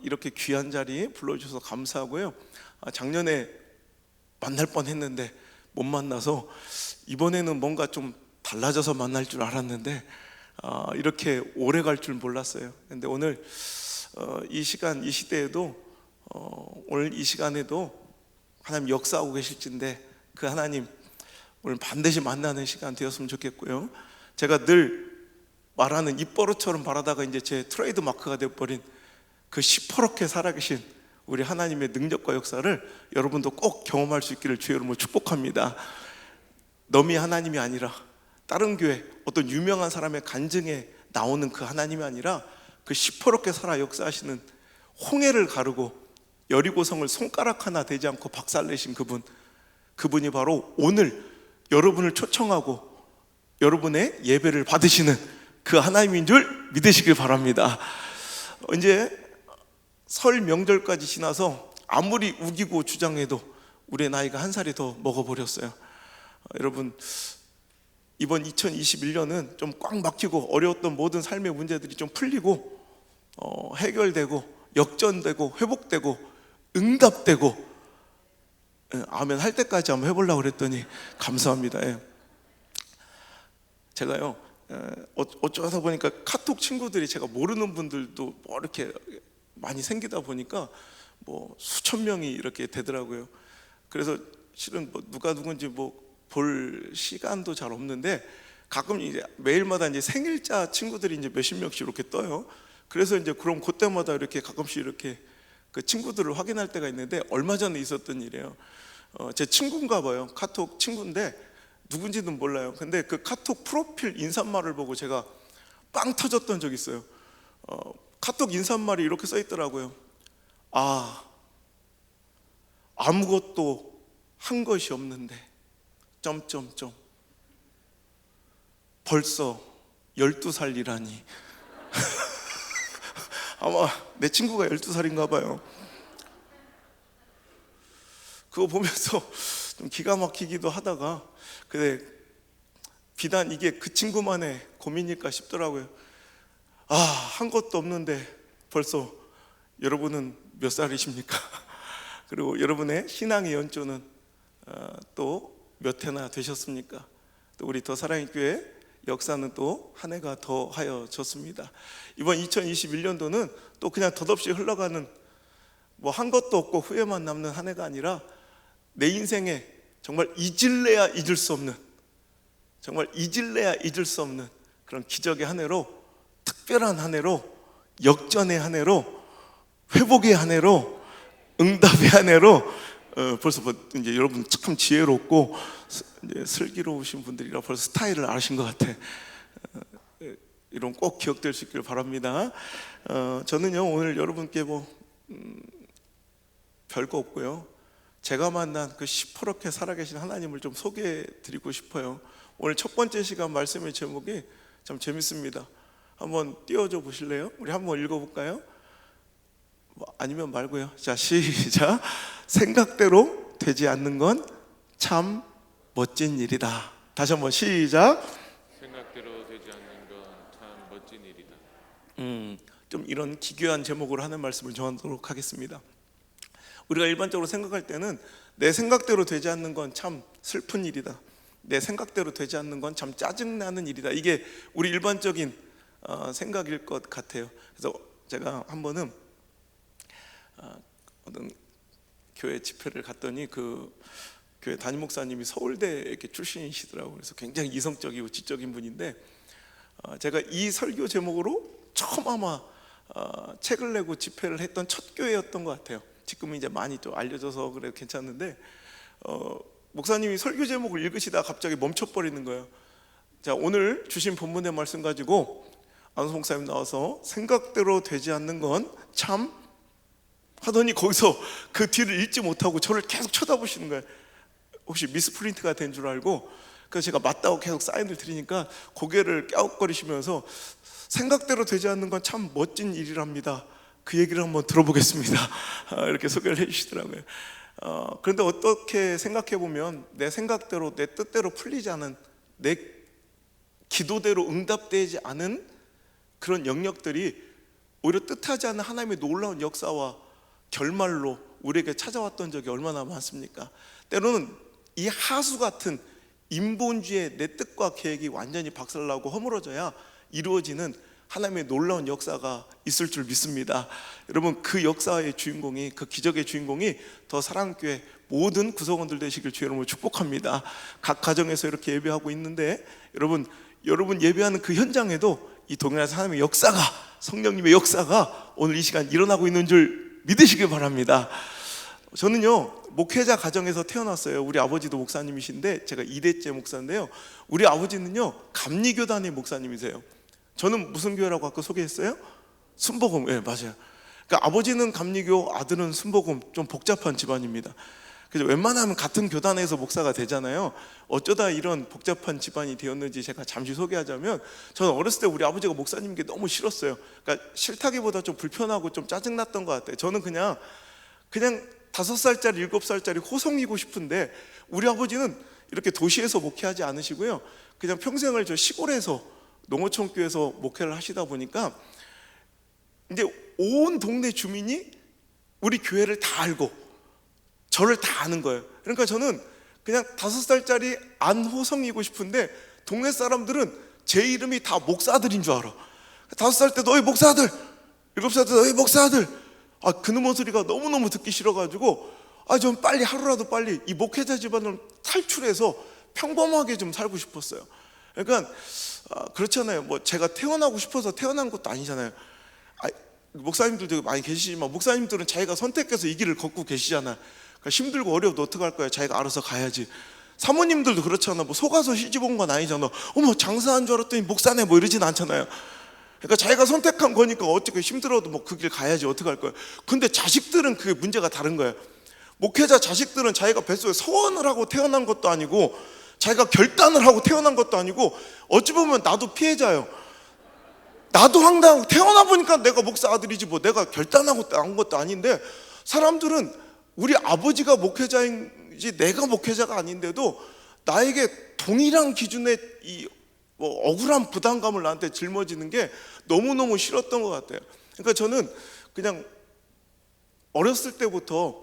이렇게 귀한 자리 불러주셔서 감사하고요. 작년에 만날 뻔했는데 못 만나서 이번에는 뭔가 좀 달라져서 만날 줄 알았는데 이렇게 오래 갈 줄 몰랐어요. 근데 오늘 이 시간, 이 시대에도 오늘 이 시간에도 하나님 역사하고 계실진데 그 하나님 오늘 반드시 만나는 시간 되었으면 좋겠고요. 제가 늘 말하는 입버릇처럼 말하다가 이제 제 트레이드 마크가 되어버린 그 시퍼렇게 살아계신 우리 하나님의 능력과 역사를 여러분도 꼭 경험할 수 있기를 주의 이름으로 축복합니다. 너미 하나님이 아니라 다른 교회 어떤 유명한 사람의 간증에 나오는 그 하나님이 아니라 그 시퍼렇게 살아 역사하시는 홍해를 가르고 여리고성을 손가락 하나 되지 않고 박살내신 그분이 바로 오늘 여러분을 초청하고 여러분의 예배를 받으시는 그 하나님인 줄 믿으시길 바랍니다. 이제 설 명절까지 지나서 아무리 우기고 주장해도 우리의 나이가 한 살이 더 먹어버렸어요. 여러분, 이번 2021년은 좀 꽉 막히고 어려웠던 모든 삶의 문제들이 좀 풀리고 해결되고 역전되고 회복되고 응답되고 아멘 할 때까지 한번 해보려고 그랬더니 감사합니다. 제가요 어쩌다 보니까 카톡 친구들이 제가 모르는 분들도 뭐 이렇게 많이 생기다 보니까 뭐 수천 명이 이렇게 되더라고요. 그래서 실은 뭐 누가 누군지 뭐 볼 시간도 잘 없는데 가끔 이제 매일마다 이제 생일자 친구들이 이제 몇십 명씩 이렇게 떠요. 그래서 이제 그럼 그때마다 이렇게 가끔씩 이렇게 그 친구들을 확인할 때가 있는데 얼마 전에 있었던 일이에요. 제 친구인가 봐요. 카톡 친구인데 누군지는 몰라요. 근데 그 카톡 프로필 인사말을 보고 제가 빵 터졌던 적이 있어요. 카톡 인사말이 이렇게 써 있더라고요. 아무것도 한 것이 없는데 점점점 벌써 12살이라니 아마 내 친구가 12살인가 봐요. 그거 보면서 좀 기가 막히기도 하다가 근데 비단 이게 그 친구만의 고민일까 싶더라고요. 한 것도 없는데 벌써 여러분은 몇 살이십니까? 그리고 여러분의 신앙의 연조는 또 몇 해나 되셨습니까? 또 우리 더 사랑의 교회 역사는 또 한 해가 더 하여졌습니다. 이번 2021년도는 또 그냥 덧없이 흘러가는 뭐 한 것도 없고 후회만 남는 한 해가 아니라 내 인생에 정말 잊을래야 잊을 수 없는 정말 잊을래야 잊을 수 없는 그런 기적의 한 해로 특별한 한 해로 역전의 한 해로 회복의 한 해로 응답의 한 해로 벌써 이제 여러분 참 지혜롭고 이제 슬기로우신 분들이라 벌써 스타일을 아신 것 같아. 이런 꼭 기억될 수 있기를 바랍니다. 저는요 오늘 여러분께 뭐 별거 없고요. 제가 만난 그 시퍼렇게 살아계신 하나님을 좀 소개해드리고 싶어요. 오늘 첫 번째 시간 말씀의 제목이 참 재밌습니다. 한번 띄워줘 보실래요? 우리 한번 읽어볼까요? 아니면 말고요. 자, 시작. 생각대로 되지 않는 건 참 멋진 일이다. 다시 한번 시작. 생각대로 되지 않는 건 참 멋진 일이다. 좀 이런 기괴한 제목으로 하는 말씀을 전하도록 하겠습니다. 우리가 일반적으로 생각할 때는 내 생각대로 되지 않는 건 참 슬픈 일이다. 내 생각대로 되지 않는 건 참 짜증나는 일이다. 이게 우리 일반적인 생각일 것 같아요. 그래서 제가 한 번은 어떤 교회 집회를 갔더니 그 교회 담임 목사님이 서울대 이렇게 출신이시더라고요. 그래서 굉장히 이성적이고 지적인 분인데 제가 이 설교 제목으로 처음 아마 책을 내고 집회를 했던 첫 교회였던 것 같아요. 지금은 이제 많이 좀 알려져서 그래 괜찮은데 목사님이 설교 제목을 읽으시다가 갑자기 멈춰버리는 거예요. 자, 오늘 주신 본문의 말씀 가지고 안성 목사님 나와서 생각대로 되지 않는 건 참 하더니 거기서 그 뒤를 읽지 못하고 저를 계속 쳐다보시는 거예요. 혹시 미스프린트가 된 줄 알고 그래서 제가 맞다고 계속 사인을 드리니까 고개를 갸웃거리시면서 생각대로 되지 않는 건 참 멋진 일이랍니다. 그 얘기를 한번 들어보겠습니다. 이렇게 소개를 해주시더라고요. 그런데 어떻게 생각해보면 내 생각대로 내 뜻대로 풀리지 않은 내 기도대로 응답되지 않은 그런 영역들이 오히려 뜻하지 않은 하나님의 놀라운 역사와 결말로 우리에게 찾아왔던 적이 얼마나 많습니까? 때로는 이 하수 같은 인본주의의 내 뜻과 계획이 완전히 박살나고 허물어져야 이루어지는 하나님의 놀라운 역사가 있을 줄 믿습니다. 여러분, 그 역사의 주인공이, 그 기적의 주인공이 더 사랑교회 모든 구성원들 되시길 주의 이름으로 축복합니다. 각 가정에서 이렇게 예배하고 있는데 여러분 예배하는 그 현장에도 이 동일한 하나님의 역사가, 성령님의 역사가 오늘 이 시간 일어나고 있는 줄 믿으시길 바랍니다. 저는요, 목회자 가정에서 태어났어요. 우리 아버지도 목사님이신데 제가 2대째 목사인데요, 우리 아버지는요 감리교단의 목사님이세요. 저는 무슨 교회라고 아까 소개했어요? 순복음. 예, 맞아요. 그러니까 아버지는 감리교, 아들은 순복음. 좀 복잡한 집안입니다. 그래서 웬만하면 같은 교단에서 목사가 되잖아요. 어쩌다 이런 복잡한 집안이 되었는지 제가 잠시 소개하자면, 저는 어렸을 때 우리 아버지가 목사님인 게 너무 싫었어요. 그러니까 싫다기보다 좀 불편하고 좀 짜증났던 것 같아요. 저는 그냥 5살짜리 7살짜리 호성이고 싶은데, 우리 아버지는 이렇게 도시에서 목회하지 않으시고요, 그냥 평생을 저 시골에서 농어촌교회에서 목회를 하시다 보니까 이제 온 동네 주민이 우리 교회를 다 알고 저를 다 아는 거예요. 그러니까 저는 그냥 5살짜리 안호성이고 싶은데 동네 사람들은 제 이름이 다 목사들인 줄 알아. 5살 때 너희 목사들, 7살 때 너희 목사들. 그놈의 소리가 너무너무 듣기 싫어가지고 좀 빨리, 하루라도 빨리 이 목회자 집안을 탈출해서 평범하게 좀 살고 싶었어요. 그러니까 그렇잖아요. 뭐 제가 태어나고 싶어서 태어난 것도 아니잖아요. 목사님들도 많이 계시지만 목사님들은 자기가 선택해서 이 길을 걷고 계시잖아요. 그러니까 힘들고 어려워도 어떡할 거야, 자기가 알아서 가야지. 사모님들도 그렇잖아. 뭐 속아서 시집 온 건 아니잖아. 어머, 장사한 줄 알았더니 목사네 뭐 이러진 않잖아요. 그러니까 자기가 선택한 거니까 어떻게 힘들어도 뭐 그 길 가야지, 어떡할 거야. 근데 자식들은 그게 문제가 다른 거예요. 목회자 자식들은 자기가 뱃속에 서원을 하고 태어난 것도 아니고 자기가 결단을 하고 태어난 것도 아니고, 어찌 보면 나도 피해자예요. 나도 황당하고, 태어나 보니까 내가 목사 아들이지 뭐 내가 결단하고 난 것도 아닌데, 사람들은 우리 아버지가 목회자인지 내가 목회자가 아닌데도 나에게 동일한 기준의 이 억울한 부담감을 나한테 짊어지는 게 너무너무 싫었던 것 같아요. 그러니까 저는 그냥 어렸을 때부터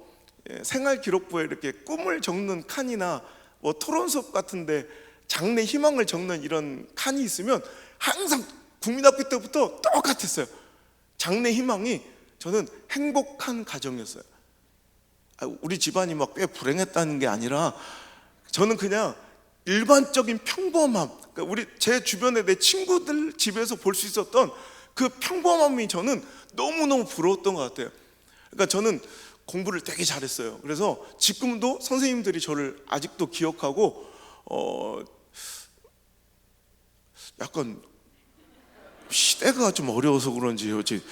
생활 기록부에 이렇게 꿈을 적는 칸이나 뭐 토론 수업 같은데 장래 희망을 적는 이런 칸이 있으면 항상 국민학교 때부터 똑같았어요. 장래 희망이 저는 행복한 가정이었어요. 우리 집안이 막 꽤 불행했다는 게 아니라 저는 그냥 일반적인 평범함, 그러니까 제 주변에 내 친구들 집에서 볼 수 있었던 그 평범함이 저는 너무너무 부러웠던 것 같아요. 그러니까 저는 공부를 되게 잘했어요. 그래서 지금도 선생님들이 저를 아직도 기억하고 약간 시대가 좀 어려워서 그런지 어찌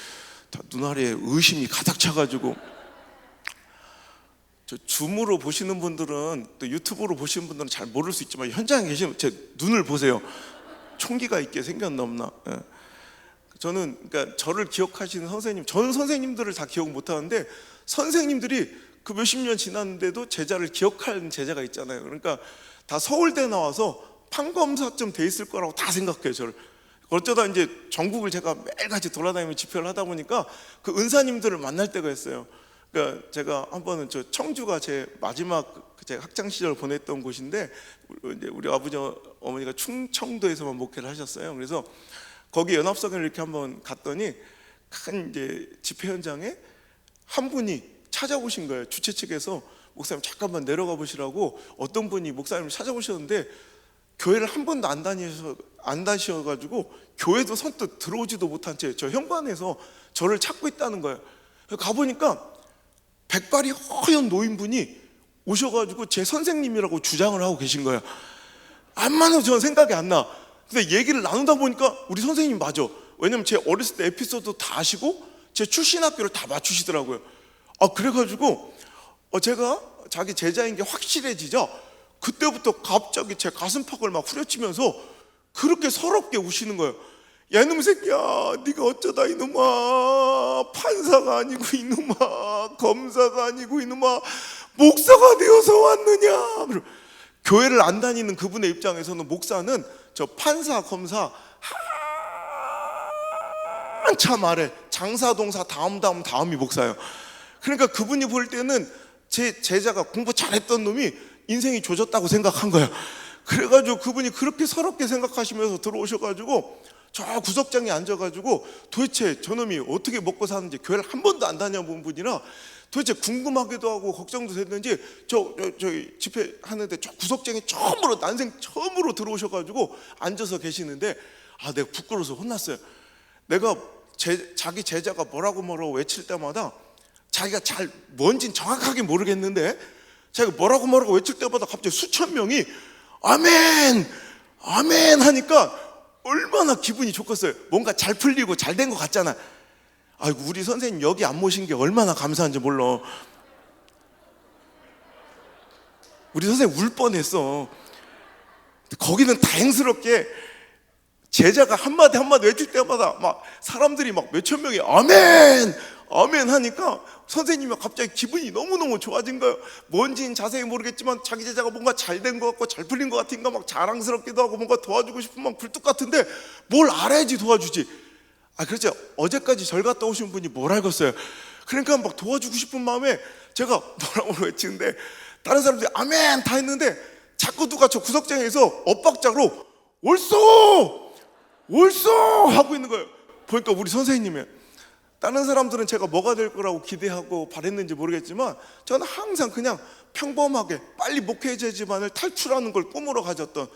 눈알에 의심이 가득 차가지고, 저 줌으로 보시는 분들은, 또 유튜브로 보시는 분들은 잘 모를 수 있지만 현장에 계시면 제 눈을 보세요. 총기가 있게 생겼나 없나. 저는 그러니까 저를 기억하시는 선생님, 저는 선생님들을 다 기억 못 하는데 선생님들이 그 몇십 년 지났는데도 제자를 기억하는 제자가 있잖아요. 그러니까 다 서울대 나와서 판검사쯤 돼 있을 거라고 다 생각해요, 저를. 어쩌다 이제 전국을 제가 매일같이 돌아다니며 집회를 하다 보니까 그 은사님들을 만날 때가 있어요. 그러니까 제가 한 번은 저 청주가 제 마지막 제가 학창 시절 보냈던 곳인데, 우리 아버지 어머니가 충청도에서만 목회를 하셨어요. 그래서 거기 연합성을 이렇게 한번 갔더니 큰 이제 집회 현장에 한 분이 찾아오신 거예요. 주최 측에서 목사님 잠깐만 내려가 보시라고 어떤 분이 목사님을 찾아오셨는데, 교회를 한 번도 안 다니셔가지고 교회도 선뜻 들어오지도 못한 채 저 현관에서 저를 찾고 있다는 거예요. 가보니까 백발이 허연 노인분이 오셔가지고 제 선생님이라고 주장을 하고 계신 거예요. 암만 해도 저는 생각이 안 나. 근데 얘기를 나누다 보니까 우리 선생님 맞아. 왜냐면 제 어렸을 때 에피소드 다 아시고 제 출신 학교를 다 맞추시더라고요. 그래가지고 제가 자기 제자인 게 확실해지자 그때부터 갑자기 제 가슴팍을 막 후려치면서 그렇게 서럽게 우시는 거예요. 야, 이놈 새끼야, 네가 어쩌다 이놈아 판사가 아니고 이놈아 검사가 아니고 이놈아 목사가 되어서 왔느냐. 교회를 안 다니는 그분의 입장에서는 목사는 저 판사 검사 한참 아래 장사동사 다음이 목사예요. 그러니까 그분이 볼 때는 제 제자가 공부 잘했던 놈이 인생이 조졌다고 생각한 거예요. 그래가지고 그분이 그렇게 서럽게 생각하시면서 들어오셔가지고 저 구석장에 앉아가지고 도대체 저놈이 어떻게 먹고 사는지, 교회를 한 번도 안 다녀본 분이라 도대체 궁금하기도 하고 걱정도 됐는지 저희 집회 하는데 저 구석장에 처음으로, 난생 처음으로 들어오셔가지고 앉아서 계시는데, 내가 부끄러워서 혼났어요. 내가 자기 제자가 뭐라고 외칠 때마다 자기가 잘 뭔진 정확하게 모르겠는데 자기가 뭐라고 외칠 때마다 갑자기 수천 명이 아멘 아멘 하니까 얼마나 기분이 좋겠어요. 뭔가 잘 풀리고 잘 된 것 같잖아. 아이고, 우리 선생님 여기 안 모신 게 얼마나 감사한지 몰라. 우리 선생님 울 뻔했어. 거기는 다행스럽게 제자가 한마디 외칠 때마다 막 사람들이 막 몇천 명이 아멘 아멘 하니까 선생님이 갑자기 기분이 너무너무 좋아진 거예요. 뭔지는 자세히 모르겠지만 자기 제자가 뭔가 잘 된 것 같고 잘 풀린 것 같으니까 막 자랑스럽기도 하고 뭔가 도와주고 싶은 막 굴뚝 같은데 뭘 알아야지 도와주지. 그렇죠. 어제까지 절 갔다 오신 분이 뭘 알겠어요. 그러니까 막 도와주고 싶은 마음에 제가 뭐라고 외치는데 다른 사람들이 아멘 다 했는데 자꾸 누가 저 구석장에서 엇박자로 옳소 하고 있는 거예요. 보니까 우리 선생님이에요. 다른 사람들은 제가 뭐가 될 거라고 기대하고 바랬는지 모르겠지만 저는 항상 그냥 평범하게 빨리 목회자 집안을 탈출하는 걸 꿈으로 가졌던,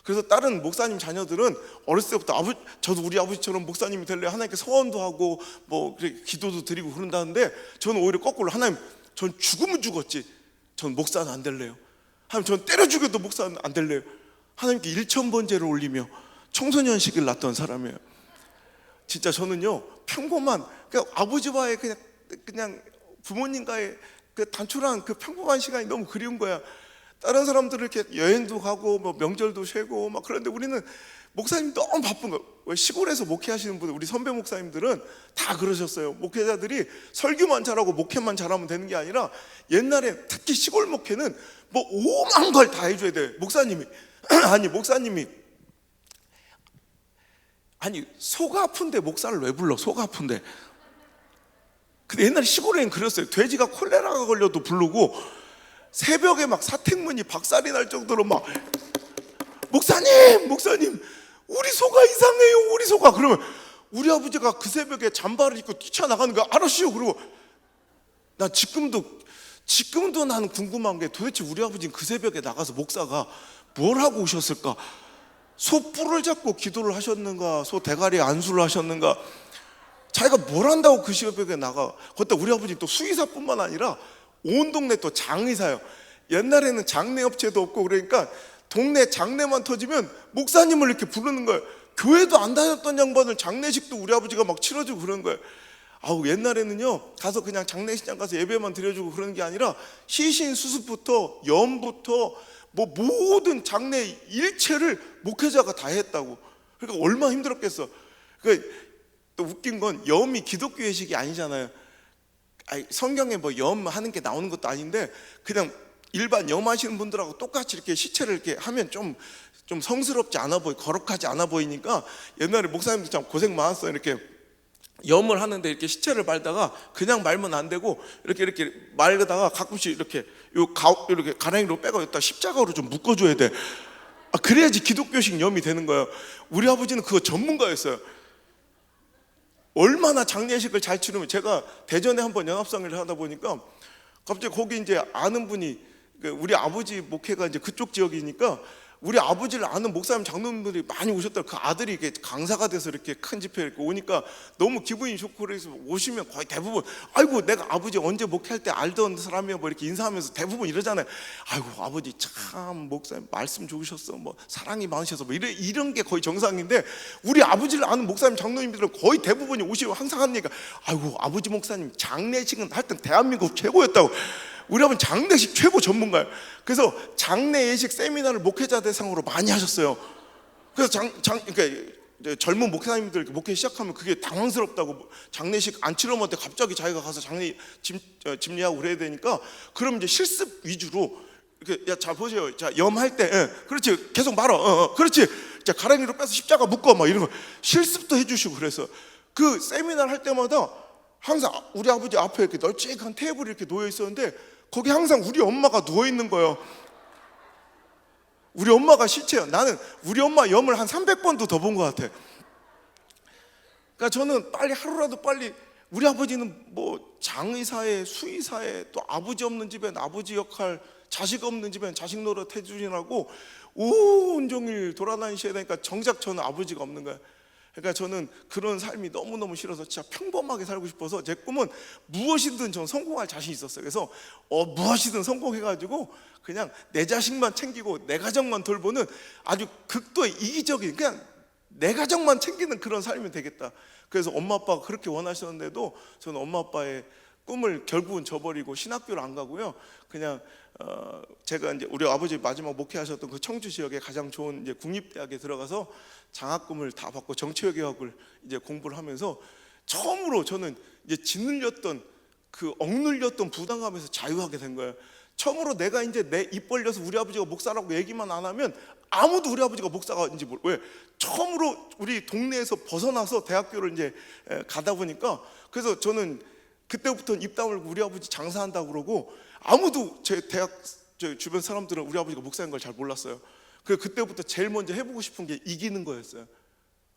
그래서 다른 목사님 자녀들은 어렸을 때부터 저도 우리 아버지처럼 목사님이 될래 하나님께 소원도 하고 뭐 기도도 드리고 그런다는데 저는 오히려 거꾸로, 하나님 전 죽으면 죽었지 전 목사는 안 될래요. 하나님 전 때려 죽여도 목사는 안 될래요. 하나님께 1,000번째를 올리며 청소년식을 낳던 사람이에요. 진짜 저는요 평범한 아버지와의 그냥 부모님과의 그 단촐한 그 평범한 시간이 너무 그리운 거야. 다른 사람들은 이렇게 여행도 가고 뭐 명절도 쉬고 막 그런데 우리는 목사님 너무 바쁜 거. 시골에서 목회하시는 분들, 우리 선배 목사님들은 다 그러셨어요. 목회자들이 설교만 잘하고 목회만 잘하면 되는 게 아니라 옛날에 특히 시골 목회는 뭐 오만 걸 다 해줘야 돼. 목사님이 속 아픈데 목사를 왜 불러? 속 아픈데. 근데 옛날에 시골에는 그랬어요. 돼지가 콜레라가 걸려도 부르고 새벽에 막 사택문이 박살이 날 정도로 막 목사님 우리 소가 이상해요, 우리 소가. 그러면 우리 아버지가 그 새벽에 잠바를 입고 뛰쳐나가는 거야. 알았어요. 그리고 나 지금도 나는 궁금한 게 도대체 우리 아버지는 그 새벽에 나가서 목사가 뭘 하고 오셨을까? 소 뿔을 잡고 기도를 하셨는가, 소 대가리 안수를 하셨는가, 자기가 뭘 한다고 그 새벽에 나가. 그때 우리 아버지 또 수의사뿐만 아니라 온 동네 또 장의사요. 옛날에는 장례업체도 없고 그러니까 동네 장례만 터지면 목사님을 이렇게 부르는 거예요. 교회도 안 다녔던 양반을 장례식도 우리 아버지가 막 치러주고 그런 거예요. 옛날에는요 가서 그냥 장례식장 가서 예배만 드려주고 그러는 게 아니라 시신 수습부터 염부터 뭐 모든 장례 일체를 목회자가 다 했다고. 그러니까 얼마나 힘들었겠어. 그러니까 또 웃긴 건 염이 기독교 예식이 아니잖아요. 성경에 뭐 염하는 게 나오는 것도 아닌데 그냥 일반 염하시는 분들하고 똑같이 이렇게 시체를 이렇게 하면 좀 성스럽지 않아 거룩하지 않아 보이니까 옛날에 목사님들 참 고생 많았어요. 이렇게 염을 하는데 이렇게 시체를 말다가 그냥 말면 안 되고 이렇게 말다가 가끔씩 이렇게 이렇게 가랑이로 빼고 여기다 십자가로 좀 묶어줘야 돼. 그래야지 기독교식 염이 되는 거예요. 우리 아버지는 그거 전문가였어요. 얼마나 장례식을 잘 치르면, 제가 대전에 한번 연합상회를 하다 보니까 갑자기 거기 이제 아는 분이, 우리 아버지 목회가 이제 그쪽 지역이니까 우리 아버지를 아는 목사님 장로님들이 많이 오셨더라고요. 그 아들이 이렇게 강사가 돼서 이렇게 큰 집회 이렇게 오니까 너무 기분이 좋고, 그래서 오시면 거의 대부분 아이고 내가 아버지 언제 목회할 때 알던 사람이야 뭐 이렇게 인사하면서 대부분 이러잖아요. 아이고 아버지 참 목사님 말씀 좋으셨어, 뭐 사랑이 많으셔서 뭐 이런 게 거의 정상인데, 우리 아버지를 아는 목사님 장로님들은 거의 대부분이 오시고 항상 하는 얘기가 아이고 아버지 목사님 장례식은 하여튼 대한민국 최고였다고. 우리 아버지는 장례식 최고 전문가예요. 그래서 장례 예식 세미나를 목회자 대상으로 많이 하셨어요. 그래서 그러니까 젊은 목사님들 목회 시작하면 그게 당황스럽다고, 장례식 안 치러면 갑자기 자기가 가서 장례 집례하고 그래야 되니까, 그럼 이제 실습 위주로 이렇게 자 보세요. 자 염할 때 그렇지 계속 말어. 그렇지. 자 가랑이로 빼서 십자가 묶어 막 이런 거 실습도 해주시고 그래서 그 세미나를 할 때마다 항상 우리 아버지 앞에 이렇게 널찍한 테이블이 이렇게 놓여 있었는데 거기 항상 우리 엄마가 누워 있는 거예요. 우리 엄마가 시체예요. 나는 우리 엄마 염을 한 300번도 더 본 것 같아. 그러니까 저는 빨리 하루라도 빨리, 우리 아버지는 뭐 장의사에 수의사에 또 아버지 없는 집엔 아버지 역할, 자식 없는 집엔 자식 노릇 해주시라고 온종일 돌아다니셔야 되니까 정작 저는 아버지가 없는 거예요. 그러니까 저는 그런 삶이 너무너무 싫어서 진짜 평범하게 살고 싶어서 제 꿈은 무엇이든 전 성공할 자신이 있었어요. 그래서 무엇이든 성공해가지고 그냥 내 자식만 챙기고 내 가정만 돌보는 아주 극도의 이기적인, 그냥 내 가정만 챙기는 그런 삶이 되겠다. 그래서 엄마 아빠가 그렇게 원하셨는데도 저는 엄마 아빠의 꿈을 결국은 저버리고 신학교를 안 가고요. 그냥 제가 이제 우리 아버지 마지막 목회하셨던 그 청주 지역에 가장 좋은 이제 국립대학에 들어가서 장학금을 다 받고 정치외교학을 이제 공부를 하면서 처음으로 저는 이제 짓눌렸던 그 억눌렸던 부담감에서 자유하게 된 거예요. 처음으로 내가 이제 내 입 벌려서 우리 아버지가 목사라고 얘기만 안 하면 아무도 우리 아버지가 목사가인지 모르. 왜? 처음으로 우리 동네에서 벗어나서 대학교를 이제 가다 보니까, 그래서 저는 그때부터 입 다물고 우리 아버지 장사한다고 그러고 아무도 제 대학 저 주변 사람들은 우리 아버지가 목사인 걸 잘 몰랐어요. 그래서 그때부터 제일 먼저 해보고 싶은 게 이기는 거였어요.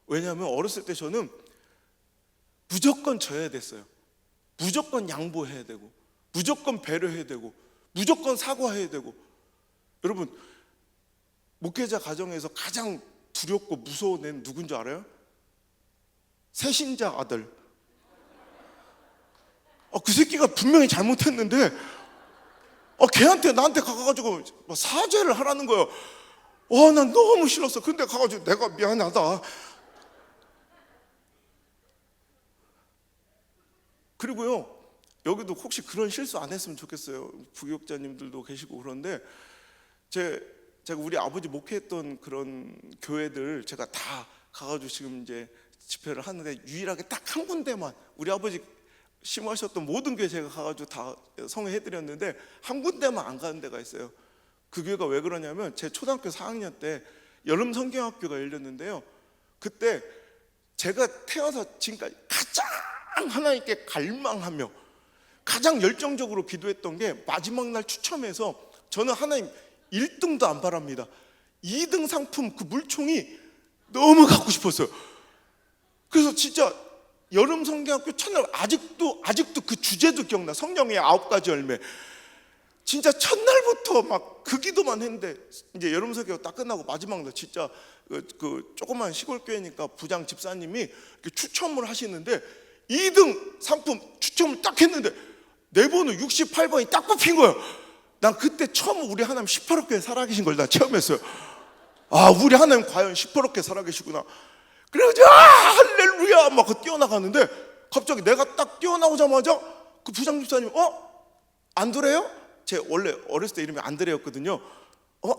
왜냐하면 어렸을 때 저는 무조건 져야 됐어요. 무조건 양보해야 되고, 무조건 배려해야 되고, 무조건 사과해야 되고. 여러분, 목회자 가정에서 가장 두렵고 무서운 애는 누군지 알아요? 새신자 아들. 그 새끼가 분명히 잘못했는데 걔한테 나한테 가가지고 사죄를 하라는 거예요. 난 너무 싫었어. 근데 가가지고 내가 미안하다. 그리고요, 여기도 혹시 그런 실수 안 했으면 좋겠어요. 부교육자님들도 계시고 그런데 제가 우리 아버지 목회했던 그런 교회들 제가 다 가가지고 지금 이제 집회를 하는데 유일하게 딱 한 군데만 우리 아버지 심하셨던 모든 교회 제가 가가지고 다 성회해드렸는데 한 군데만 안 가는 데가 있어요. 그 교회가 왜 그러냐면 제 초등학교 4학년 때 여름 성경학교가 열렸는데요. 그때 제가 태어나서 지금까지 가장 하나님께 갈망하며 가장 열정적으로 기도했던 게 마지막 날 추첨해서 저는 하나님 1등도 안 바랍니다. 2등 상품 그 물총이 너무 갖고 싶었어요. 그래서 진짜 여름 성경학교 첫날 아직도 그 주제도 기억나. 성령의 9가지 열매. 진짜 첫날부터 막 그 기도만 했는데 이제 여름 성경 딱 끝나고 마지막 날 진짜 그 조그만 시골 교회니까 부장 집사님이 이렇게 추첨을 하시는데 2등 상품 추첨을 딱 했는데 내 번호 68번이 딱 뽑힌 거예요. 난 그때 처음 우리 하나님 시퍼렇게 살아계신 걸 난 체험했어요. 우리 하나님 과연 시퍼렇게 살아계시구나. 그래가지고 할렐루야 막 뛰어나가는데 갑자기 내가 딱 뛰어나오자마자 그 부장 집사님 안드레요? 제 원래 어렸을 때 이름이 안드레였거든요.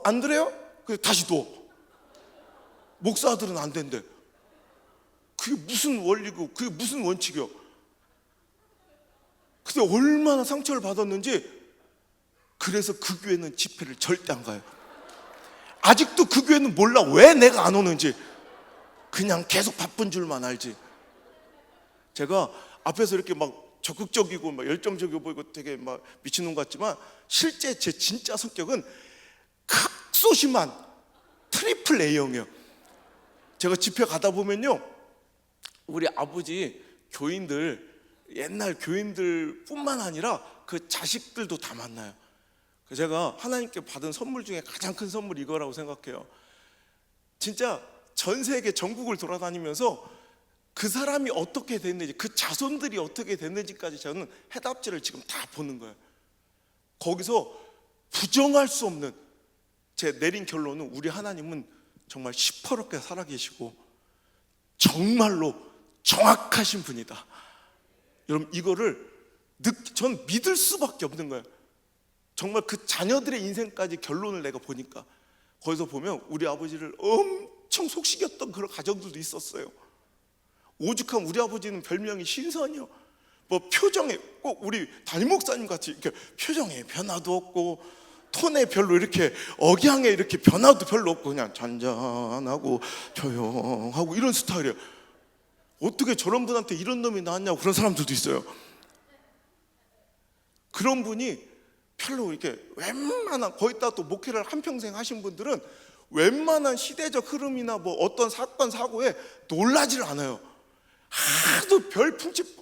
안드레요? 그래서 다시 둬. 목사들은 안 된대. 그게 무슨 원리고 그게 무슨 원칙이요? 그때 얼마나 상처를 받았는지. 그래서 그 교회는 집회를 절대 안 가요. 아직도 그 교회는 몰라 왜 내가 안 오는지. 그냥 계속 바쁜 줄만 알지. 제가 앞에서 이렇게 막 적극적이고 막 열정적이고 보이고 되게 막 미친놈 같지만 실제 제 진짜 성격은 극소심한 트리플 A형이에요. 제가 집회 가다 보면요, 우리 아버지 교인들, 옛날 교인들 뿐만 아니라 그 자식들도 다 만나요. 제가 하나님께 받은 선물 중에 가장 큰 선물이 이거라고 생각해요. 진짜 전 세계 전국을 돌아다니면서 그 사람이 어떻게 됐는지, 그 자손들이 어떻게 됐는지까지 저는 해답지를 지금 다 보는 거예요. 거기서 부정할 수 없는 제 내린 결론은 우리 하나님은 정말 시퍼렇게 살아계시고 정말로 정확하신 분이다. 여러분, 이거를 전 믿을 수밖에 없는 거예요. 정말 그 자녀들의 인생까지 결론을 내가 보니까 거기서 보면 우리 아버지를 엄청 속삭였던 그런 가정들도 있었어요. 오죽하면 우리 아버지는 별명이 신선이요. 뭐 표정에 꼭 우리 담임 목사님 같이 이렇게 표정에 변화도 없고 톤에 별로 이렇게 억양에 이렇게 변화도 별로 없고 그냥 잔잔하고 조용하고 이런 스타일이에요. 어떻게 저런 분한테 이런 놈이 나왔냐고 그런 사람들도 있어요. 그런 분이 별로 이렇게 웬만한, 거기다 또 목회를 한평생 하신 분들은 웬만한 시대적 흐름이나 뭐 어떤 사건 사고에 놀라지를 않아요. 하도 별 풍집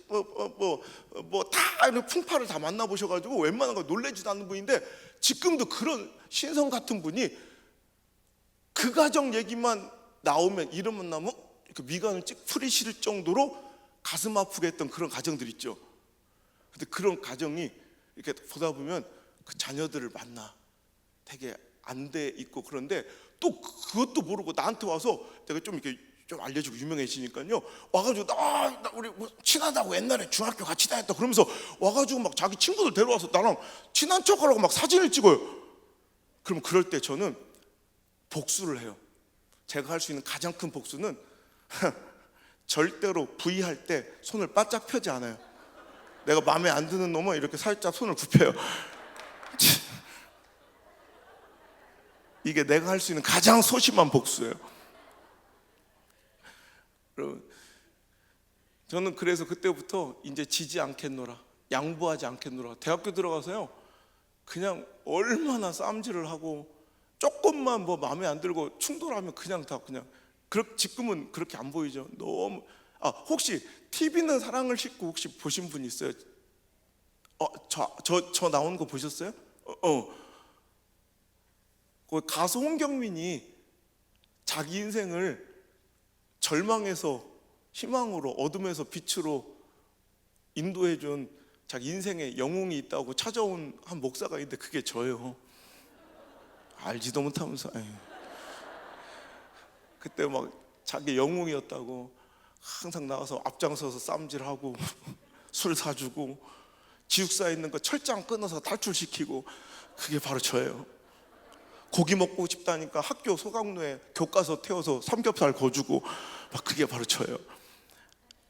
다 풍파를 다 만나보셔가지고 웬만한 거 놀라지도 않는 분인데, 지금도 그런 신성 같은 분이 그 가정 얘기만 나오면, 이름만 나오면 미간을 찌푸리실 정도로 가슴 아프게 했던 그런 가정들 있죠. 근데 그런 가정이 이렇게 보다 보면 그 자녀들을 만나 되게 안 돼 있고, 그런데 또 그것도 모르고 나한테 와서, 내가 좀 이렇게 좀 알려주고 유명해지니까요, 와가지고 나 우리 뭐 친하다고 옛날에 중학교 같이 다녔다 그러면서 와가지고 막 자기 친구들 데려와서 나랑 친한 척하라고 막 사진을 찍어요. 그럼 그럴 때 저는 복수를 해요. 제가 할 수 있는 가장 큰 복수는 절대로 부의할 때 손을 바짝 펴지 않아요. 내가 마음에 안 드는 놈은 이렇게 살짝 손을 굽혀요. 이게 내가 할 수 있는 가장 소심한 복수예요. 여러분, 저는 그래서 그때부터 이제 지지 않겠노라, 양보하지 않겠노라. 대학교 들어가서요, 그냥 얼마나 쌈질을 하고 조금만 뭐 마음에 안 들고 충돌하면 그냥 다 그냥. 지금은 그렇게 안 보이죠. 너무. 혹시 TV는 사랑을 싣고 혹시 보신 분 있어요? 저 나오는 거 보셨어요? 그 가수 홍경민이 자기 인생을 절망에서 희망으로, 어둠에서 빛으로 인도해준 자기 인생에 영웅이 있다고 찾아온 한 목사가 있는데 그게 저예요. 알지도 못하면서. 그때 막 자기 영웅이었다고 항상 나가서 앞장서서 쌈질하고 술 사주고 기숙사에 있는 거 철장 끊어서 탈출시키고, 그게 바로 저예요. 고기 먹고 싶다니까 학교 소각로에 교과서 태워서 삼겹살 거주고, 막 그게 바로 저예요.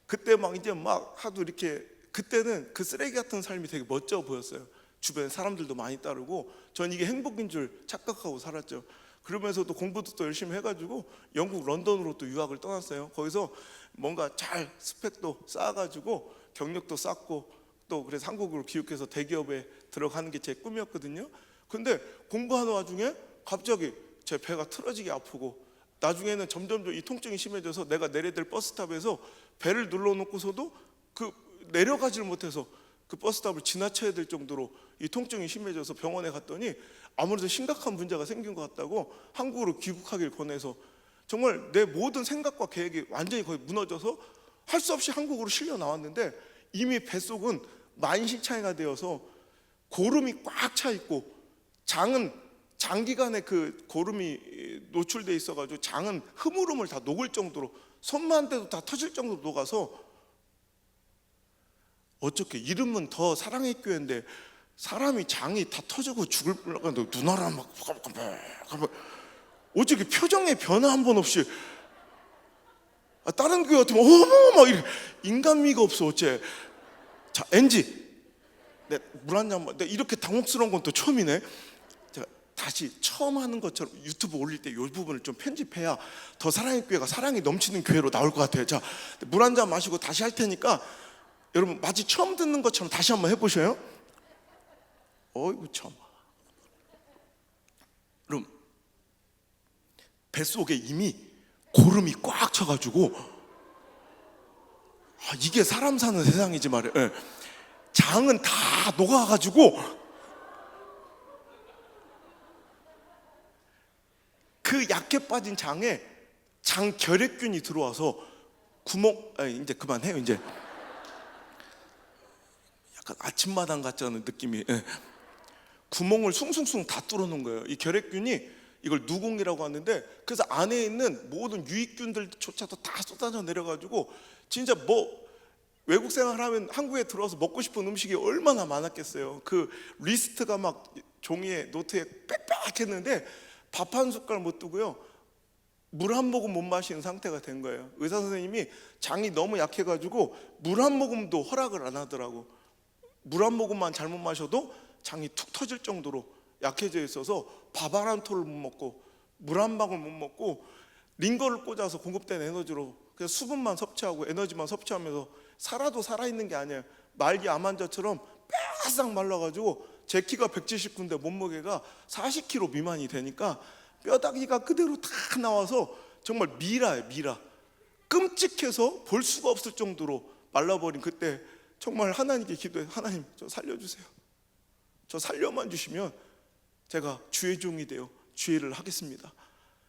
그때 막 이제 막 하도 이렇게, 그때는 그 쓰레기 같은 삶이 되게 멋져 보였어요. 주변에 사람들도 많이 따르고, 전 이게 행복인 줄 착각하고 살았죠. 그러면서도 공부도 또 열심히 해가지고 영국 런던으로 또 유학을 떠났어요. 거기서 뭔가 잘 스펙도 쌓아가지고 경력도 쌓고, 또 그래서 한국으로 귀국해서 대기업에 들어가는 게 제 꿈이었거든요. 근데 공부하는 와중에 갑자기 제 배가 틀어지게 아프고, 나중에는 점점 이 통증이 심해져서 내가 내려야 될 버스탑에서 배를 눌러놓고서도 그 내려가지를 못해서 그 버스탑을 지나쳐야 될 정도로 이 통증이 심해져서 병원에 갔더니 아무래도 심각한 문제가 생긴 것 같다고 한국으로 귀국하길 권해서, 정말 내 모든 생각과 계획이 완전히 거의 무너져서 할 수 없이 한국으로 실려 나왔는데, 이미 뱃속은 만신창이가 되어서 고름이 꽉 차 있고, 장은 장기간에 그 고름이 노출돼 있어가지고 장은 흐물흐물 다 녹을 정도로, 손만 대도 다 터질 정도로 녹아서, 어떻게 이름은 더 사랑의 교회인데 사람이 장이 다 터지고 죽을 뻔하는데 누나랑 막 어떻게 표정에 변화 한 번 없이, 다른 교회 같으면 어머 막 이래, 인간미가 없어 어째. 자, 엔지, 네, 물 한 잔만. 네, 이렇게 당혹스러운 건 또 처음이네. 제가 다시 처음 하는 것처럼 유튜브 올릴 때 이 부분을 좀 편집해야 더 사랑의 교회가 사랑이 넘치는 교회로 나올 것 같아요. 자, 물 한 잔 마시고 다시 할 테니까 여러분 마치 처음 듣는 것처럼 다시 한번 해보셔요. 어이구 참. 그럼 뱃속에 이미 고름이 꽉 차가지고, 이게 사람 사는 세상이지 말이에요. 예. 장은 다 녹아가지고 그 약해 빠진 장에 장결핵균이 들어와서 구멍, 이제 그만해요. 이제 약간 아침마당 같지 않은 느낌이. 구멍을 숭숭숭 다 뚫어놓은 거예요. 이 결핵균이, 이걸 누공이라고 하는데, 그래서 안에 있는 모든 유익균들조차도 다 쏟아져 내려가지고, 진짜 뭐 외국 생활하면 한국에 들어와서 먹고 싶은 음식이 얼마나 많았겠어요. 그 리스트가 막 종이에 노트에 빽빽했는데 밥 한 숟갈 못 두고요, 물 한 모금 못 마시는 상태가 된 거예요. 의사 선생님이 장이 너무 약해가지고 물 한 모금도 허락을 안 하더라고. 물 한 모금만 잘못 마셔도 장이 툭 터질 정도로 약해져 있어서 밥 한 톨을 못 먹고 물 한 방울 못 먹고 링거를 꽂아서 공급된 에너지로 그래서 수분만 섭취하고 에너지만 섭취하면서 살아도 살아있는 게 아니에요. 말기 암 환자처럼 빼싹 말라가지고 제 키가 179인데 몸무게가 40kg 미만이 되니까 뼈다귀가 그대로 다 나와서 정말 미라예요. 미라. 끔찍해서 볼 수가 없을 정도로 말라버린 그때 정말 하나님께 기도해. 하나님, 저 살려주세요. 저 살려만 주시면 제가 주의 종이 되어 주의를 하겠습니다.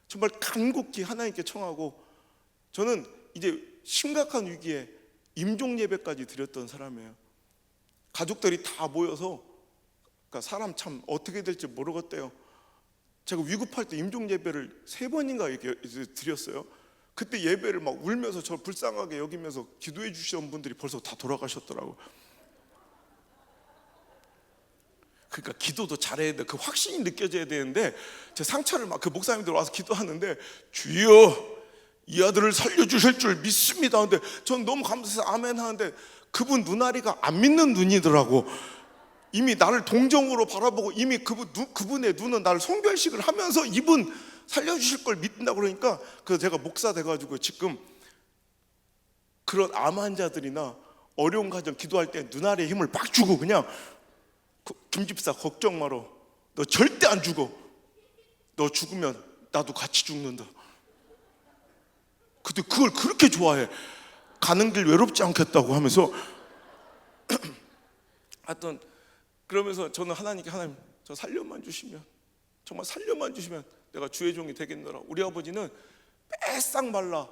정말 간곡히 하나님께 청하고, 저는 이제 심각한 위기에 임종 예배까지 드렸던 사람이에요. 가족들이 다 모여서, 그러니까 사람 참 어떻게 될지 모르겠대요. 제가 위급할 때 임종 예배를 3번인가 이렇게 드렸어요. 그때 예배를 막 울면서 저 불쌍하게 여기면서 기도해 주시던 분들이 벌써 다 돌아가셨더라고. 그러니까 기도도 잘해야 돼. 그 확신이 느껴져야 되는데, 제 상처를 막 그 목사님들 와서 기도하는데, 주여 이 아들을 살려주실 줄 믿습니다. 근데 전 너무 감사해서 아멘 하는데 그분 눈아리가 안 믿는 눈이더라고. 이미 나를 동정으로 바라보고 이미 그분의 눈은 나를 송별식을 하면서 이분 살려주실 걸 믿는다고 그러니까, 그래서 제가 목사 돼가지고 지금 그런 암 환자들이나 어려운 가정 기도할 때 눈알에 힘을 막 주고, 그냥 김집사 걱정 마라, 너 절대 안 죽어, 너 죽으면 나도 같이 죽는다. 근데 그걸 그렇게 좋아해. 가는 길 외롭지 않겠다고 하면서 하여튼 그러면서 저는 하나님께, 하나님 저 살려만 주시면, 정말 살려만 주시면 내가 주의 종이 되겠노라. 우리 아버지는 빼싹 말라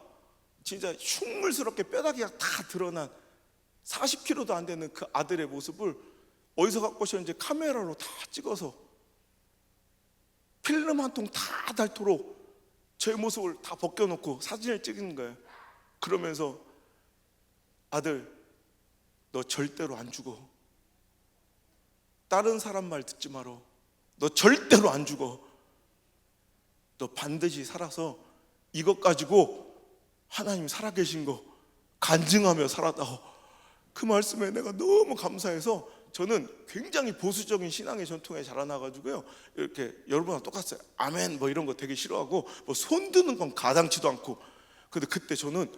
진짜 흉물스럽게 뼈다귀가 다 드러난 40kg도 안 되는 그 아들의 모습을 어디서 갖고 오셨는지 카메라로 다 찍어서 필름 한 통 다 닳도록 제 모습을 다 벗겨놓고 사진을 찍는 거예요. 그러면서 아들, 너 절대로 안 죽어. 다른 사람 말 듣지 마라. 너 절대로 안 죽어. 너 반드시 살아서 이것 가지고 하나님 살아계신 거 간증하며 살았다고. 그 말씀에 내가 너무 감사해서, 저는 굉장히 보수적인 신앙의 전통에 자라나가지고요, 이렇게 여러분하고 똑같아요. 아멘 뭐 이런 거 되게 싫어하고 뭐 손 드는 건 가당치도 않고. 근데 그때 저는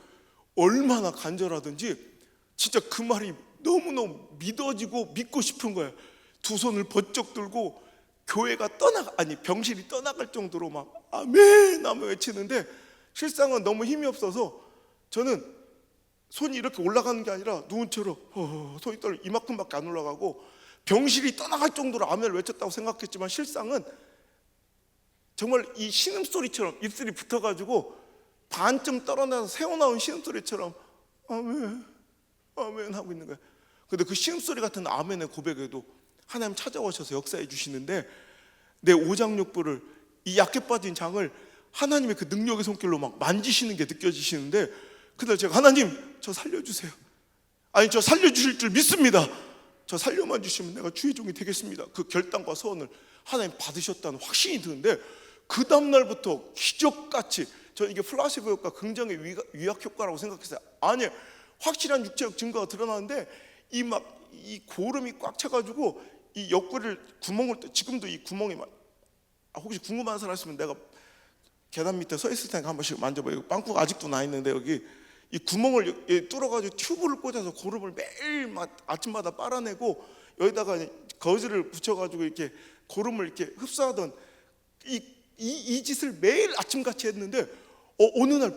얼마나 간절하든지 진짜 그 말이 너무너무 믿어지고 믿고 싶은 거예요. 두 손을 번쩍 들고 교회가 병실이 떠나갈 정도로 막 아멘 하며 외치는데, 실상은 너무 힘이 없어서 저는 손이 이렇게 올라가는 게 아니라 누군처럼 손이 떨려 이만큼밖에 안 올라가고, 병실이 떠나갈 정도로 아멘을 외쳤다고 생각했지만 실상은 정말 이 신음소리처럼 입술이 붙어가지고 반쯤 떨어나서 새어나온 신음소리처럼 아멘 아멘 하고 있는 거예요. 근데 그 신음소리 같은 아멘의 고백에도 하나님 찾아오셔서 역사해 주시는데, 내 오장육부를, 이 약해 빠진 장을 하나님의 그 능력의 손길로 막 만지시는 게 느껴지시는데, 그날 제가 하나님 저 살려주세요. 아니 저 살려주실 줄 믿습니다. 저 살려만 주시면 내가 주의 종이 되겠습니다. 그 결단과 소원을 하나님 받으셨다는 확신이 드는데, 그 다음날부터 기적같이, 저는 이게 플라시보 효과, 긍정의 위약 효과라고 생각했어요. 아니 확실한 육체적 증거가 드러나는데 이 고름이 꽉 차가지고 이 옆구리를 구멍을, 지금도 이 구멍이 혹시 궁금한 사람 있으면 내가 계단 밑에 서 있을 테니까 한 번씩 만져봐요. 빵꾸가 아직도 나 있는데 여기 이 구멍을 뚫어가지고 튜브를 꽂아서 고름을 매일 아침마다 빨아내고 여기다가 거즈를 붙여가지고 이렇게 고름을 이렇게 흡수하던 이 짓을 매일 아침같이 했는데, 어느 날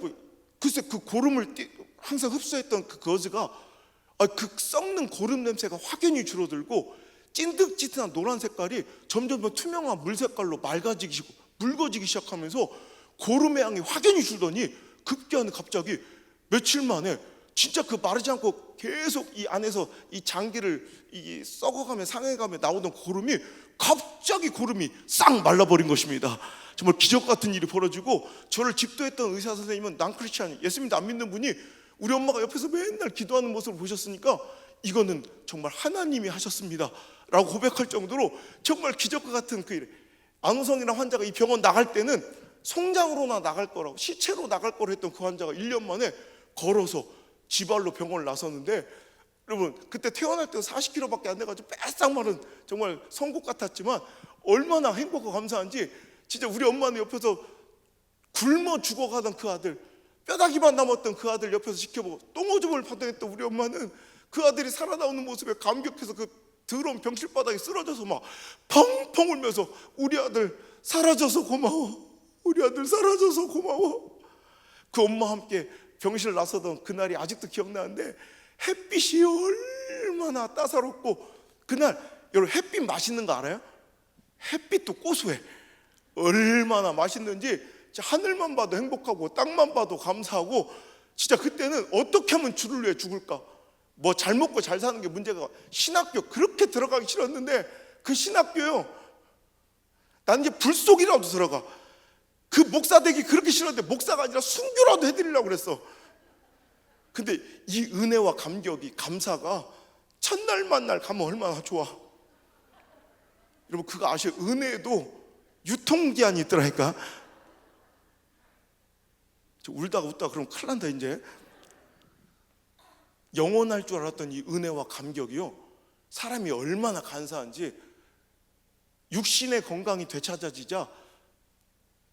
글쎄 그 고름을 항상 흡수했던 그 거즈가 그 썩는 고름 냄새가 확연히 줄어들고 찐득찐득한 노란 색깔이 점점 더 투명한 물 색깔로 묽어지기 시작하면서 고름의 양이 확연히 줄더니 급기야는 갑자기 며칠 만에 진짜 그 마르지 않고 계속 이 안에서 이 장기를 썩어가며 상해가며 나오던 고름이 갑자기 고름이 싹 말라버린 것입니다. 정말 기적 같은 일이 벌어지고, 저를 집도했던 의사 선생님은 난 크리스찬이, 예수님도 안 믿는 분이 우리 엄마가 옆에서 맨날 기도하는 모습을 보셨으니까 이거는 정말 하나님이 하셨습니다 라고 고백할 정도로 정말 기적과 같은 그 일. 안우성이라는 환자가 이 병원 나갈 때는 송장으로나 나갈 거라고, 시체로 나갈 거로 했던 그 환자가 1년 만에 걸어서 지발로 병원을 나섰는데, 여러분 그때 태어날 때 40kg밖에 안 돼가지고 빼싹 마른 정말 성국 같았지만 얼마나 행복하고 감사한지, 진짜 우리 엄마는 옆에서 굶어 죽어가던 그 아들 뼈다귀만 남았던 그 아들 옆에서 지켜보고 똥오줌을 파동했던 우리 엄마는 그 아들이 살아나오는 모습에 감격해서 그 더러운 병실 바닥에 쓰러져서 막 펑펑 울면서 우리 아들 사라져서 고마워, 우리 아들 사라져서 고마워. 그 엄마와 함께 병실을 나서던 그날이 아직도 기억나는데 햇빛이 얼마나 따사롭고, 그날 여러분 햇빛 맛있는 거 알아요? 햇빛도 고소해. 얼마나 맛있는지 하늘만 봐도 행복하고 땅만 봐도 감사하고, 진짜 그때는 어떻게 하면 주를 위해 죽을까, 뭐 잘 먹고 잘 사는 게 문제가, 신학교 그렇게 들어가기 싫었는데 그 신학교요, 난 이제 불속이라도 들어가. 그 목사 되기 그렇게 싫었는데 목사가 아니라 순교라도 해드리려고 그랬어. 근데 이 은혜와 감격이, 감사가 첫날 만날 가면 얼마나 좋아. 여러분 그거 아셔요? 은혜에도 유통기한이 있더라니까. 저 울다가 웃다가 그러면 큰일 난다. 이제 영원할 줄 알았던 이 은혜와 감격이요, 사람이 얼마나 간사한지. 육신의 건강이 되찾아지자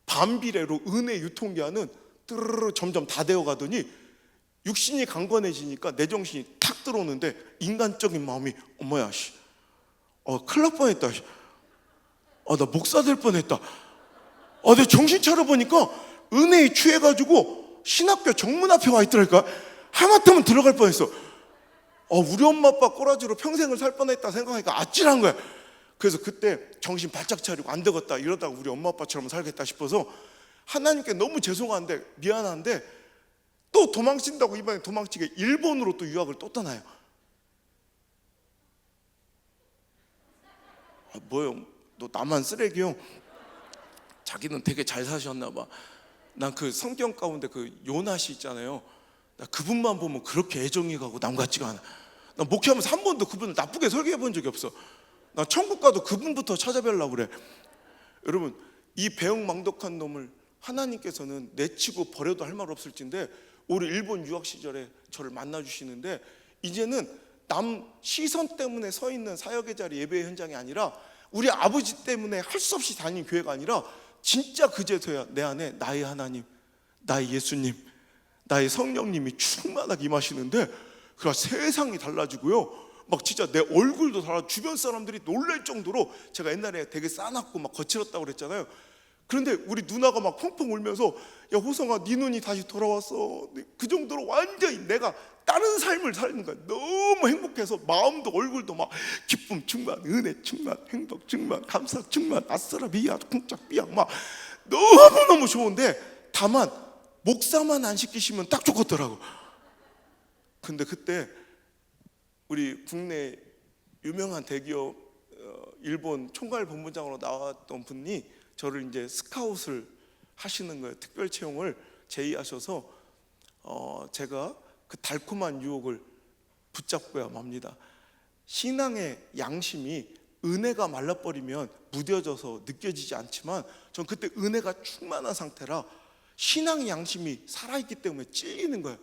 반비례로 은혜 유통기한은 뜨르르 점점 다 되어가더니 육신이 강건해지니까 내 정신이 탁 들어오는데 인간적인 마음이 어머야 씨, 큰일 날 뻔했다. 나 목사 될 뻔했다. 내 정신 차려보니까 은혜에 취해가지고 신학교 정문 앞에 와 있더라니까. 하마터면 들어갈 뻔했어. 우리 엄마 아빠 꼬라지로 평생을 살 뻔했다 생각하니까 아찔한 거야. 그래서 그때 정신 바짝 차리고 안 되겠다, 이러다가 우리 엄마 아빠처럼 살겠다 싶어서 하나님께 너무 죄송한데 미안한데 또 도망친다고 이번에 도망치게 일본으로 또 유학을 또 떠나요. 뭐요? 너 나만 쓰레기요? 자기는 되게 잘 사셨나 봐. 난 그 성경 가운데 그 요나 씨 있잖아요. 나 그분만 보면 그렇게 애정이 가고 남 같지가 않아. 나 목회하면서 한 번도 그분을 나쁘게 설교해 본 적이 없어. 나 천국 가도 그분부터 찾아뵈려고 그래. 여러분 이 배은망덕한 놈을 하나님께서는 내치고 버려도 할 말 없을진데 우리 일본 유학 시절에 저를 만나 주시는데, 이제는 남 시선 때문에 서 있는 사역의 자리, 예배의 현장이 아니라 우리 아버지 때문에 할 수 없이 다니는 교회가 아니라 진짜 그제서야 내 안에 나의 하나님, 나의 예수님, 나의 성령님이 충만하게 임하시는데 그 세상이 달라지고요, 막 진짜 내 얼굴도 달라. 주변 사람들이 놀랄 정도로, 제가 옛날에 되게 싸납고 막 거칠었다고 그랬잖아요. 그런데 우리 누나가 막 펑펑 울면서 야 호성아 네 눈이 다시 돌아왔어. 그 정도로 완전히 내가 다른 삶을 사는 거야. 너무 행복해서 마음도 얼굴도 막 기쁨 충만, 은혜 충만, 행복 충만, 감사 충만, 아싸라 비야 쿵짝 비야 막 너무너무 좋은데, 다만 목사만 안 시키시면 딱 좋겠더라고. 근데 그때 우리 국내 유명한 대기업 일본 총괄 본부장으로 나왔던 분이 저를 이제 스카웃을 하시는 거예요. 특별 채용을 제의하셔서 제가 그 달콤한 유혹을 붙잡고야 맙니다. 신앙의 양심이 은혜가 말라버리면 무뎌져서 느껴지지 않지만 전 그때 은혜가 충만한 상태라 신앙의 양심이 살아있기 때문에 찔리는 거예요.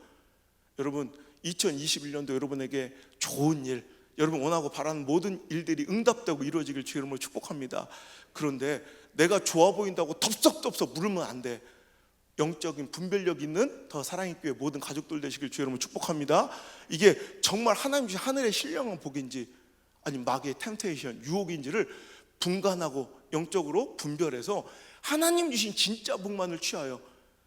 여러분 2021년도 여러분에게 좋은 일, 여러분 원하고 바라는 모든 일들이 응답되고 이루어지길 주의 이름으로 축복합니다. 그런데 내가 좋아 보인다고 덥석덥석 물으면 안 돼. 영적인 분별력 있는 더 사랑있게 모든 가족들 되시길 주의 이름으로 축복합니다. 이게 정말 하나님 주신 하늘의 신령한 복인지 아니면 마귀의 템테이션, 유혹인지를 분간하고 영적으로 분별해서 하나님 주신 진짜 복만을 취하여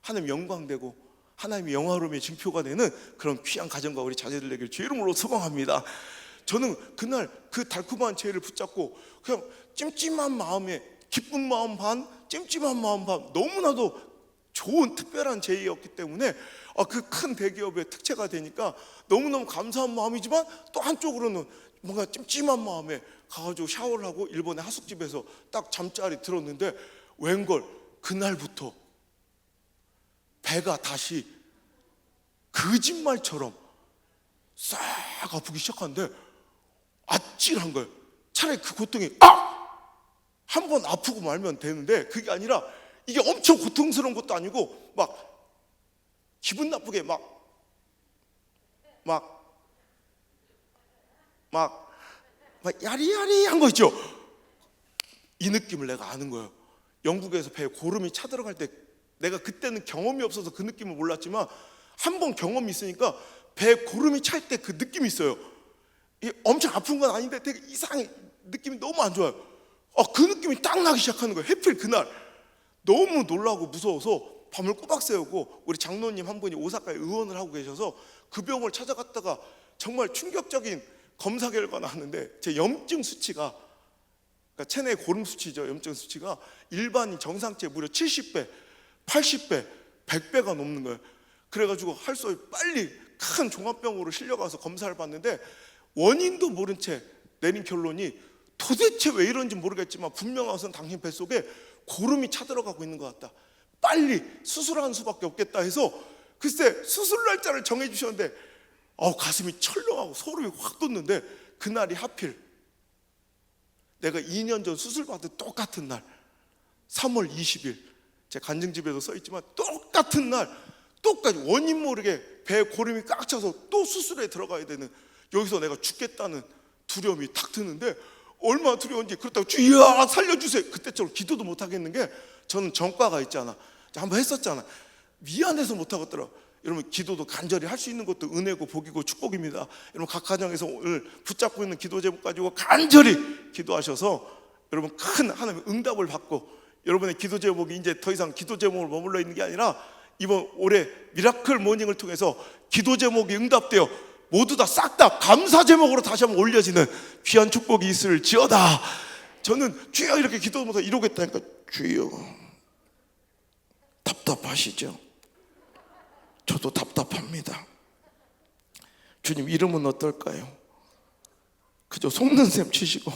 하나님 영광되고 하나님의 영화로움의 징표가 되는 그런 귀한 가정과 우리 자제들 되길 주의 이름으로 소망합니다. 저는 그날 그 달콤한 죄를 붙잡고 그냥 찜찜한 마음에 기쁜 마음 반, 찜찜한 마음 반, 너무나도 좋은 특별한 제의였기 때문에 그 큰 대기업의 특채가 되니까 너무너무 감사한 마음이지만 또 한쪽으로는 뭔가 찜찜한 마음에 가가지고 샤워를 하고 일본의 하숙집에서 딱 잠자리 들었는데 웬걸 그날부터 배가 다시 거짓말처럼 싹 아프기 시작하는데 아찔한 거예요. 차라리 그 고통이 한 번 아프고 말면 되는데 그게 아니라 이게 엄청 고통스러운 것도 아니고 막 기분 나쁘게 막 야리야리한 거 있죠. 이 느낌을 내가 아는 거예요. 영국에서 배에 고름이 차들어갈 때 내가 그때는 경험이 없어서 그 느낌을 몰랐지만 한 번 경험이 있으니까 배에 고름이 찰 때 그 느낌이 있어요. 이게 엄청 아픈 건 아닌데 되게 이상해. 느낌이 너무 안 좋아요. 그 느낌이 딱 나기 시작하는 거예요. 하필 그날 너무 놀라고 무서워서 밤을 꼬박 새우고, 우리 장로님 한 분이 오사카에 의원을 하고 계셔서 그 병을 찾아갔다가 정말 충격적인 검사 결과 나왔는데, 제 염증 수치가, 그러니까 체내 고름 수치죠. 염증 수치가 일반인 정상치의 무려 70배, 80배, 100배가 넘는 거예요. 그래가지고 할 수 없이 빨리 큰 종합병원으로 실려가서 검사를 받는데, 원인도 모른 채 내린 결론이 도대체 왜 이런지 모르겠지만 분명한 것은 당신 뱃속에 고름이 차들어가고 있는 것 같다. 빨리 수술하는 수밖에 없겠다 해서 글쎄 수술 날짜를 정해 주셨는데 가슴이 철렁하고 소름이 확 돋는데, 그날이 하필 내가 2년 전 수술 받은 똑같은 날 3월 20일, 제 간증집에도 써 있지만 똑같은 날 똑같이 원인 모르게 배에 고름이 꽉 차서 또 수술에 들어가야 되는, 여기서 내가 죽겠다는 두려움이 탁 드는데, 얼마나 두려운지, 그렇다고 주여 살려주세요 그때처럼 기도도 못 하겠는 게, 저는 전과가 있잖아. 한번 했었잖아. 미안해서 못 하겠더라. 여러분, 기도도 간절히 할 수 있는 것도 은혜고 복이고 축복입니다. 여러분, 각 가정에서 오늘 붙잡고 있는 기도 제목 가지고 간절히 기도하셔서 여러분 큰 하나님의 응답을 받고, 여러분의 기도 제목이 이제 더 이상 기도 제목으로 머물러 있는 게 아니라 이번 올해 미라클 모닝을 통해서 기도 제목이 응답되어 모두 다 싹 다 감사 제목으로 다시 한번 올려지는 귀한 축복이 있을지어다. 저는 주여 이렇게 기도 못하고 이러겠다니까, 주여 답답하시죠? 저도 답답합니다. 주님, 이름은 어떨까요? 그저 속는 셈 치시고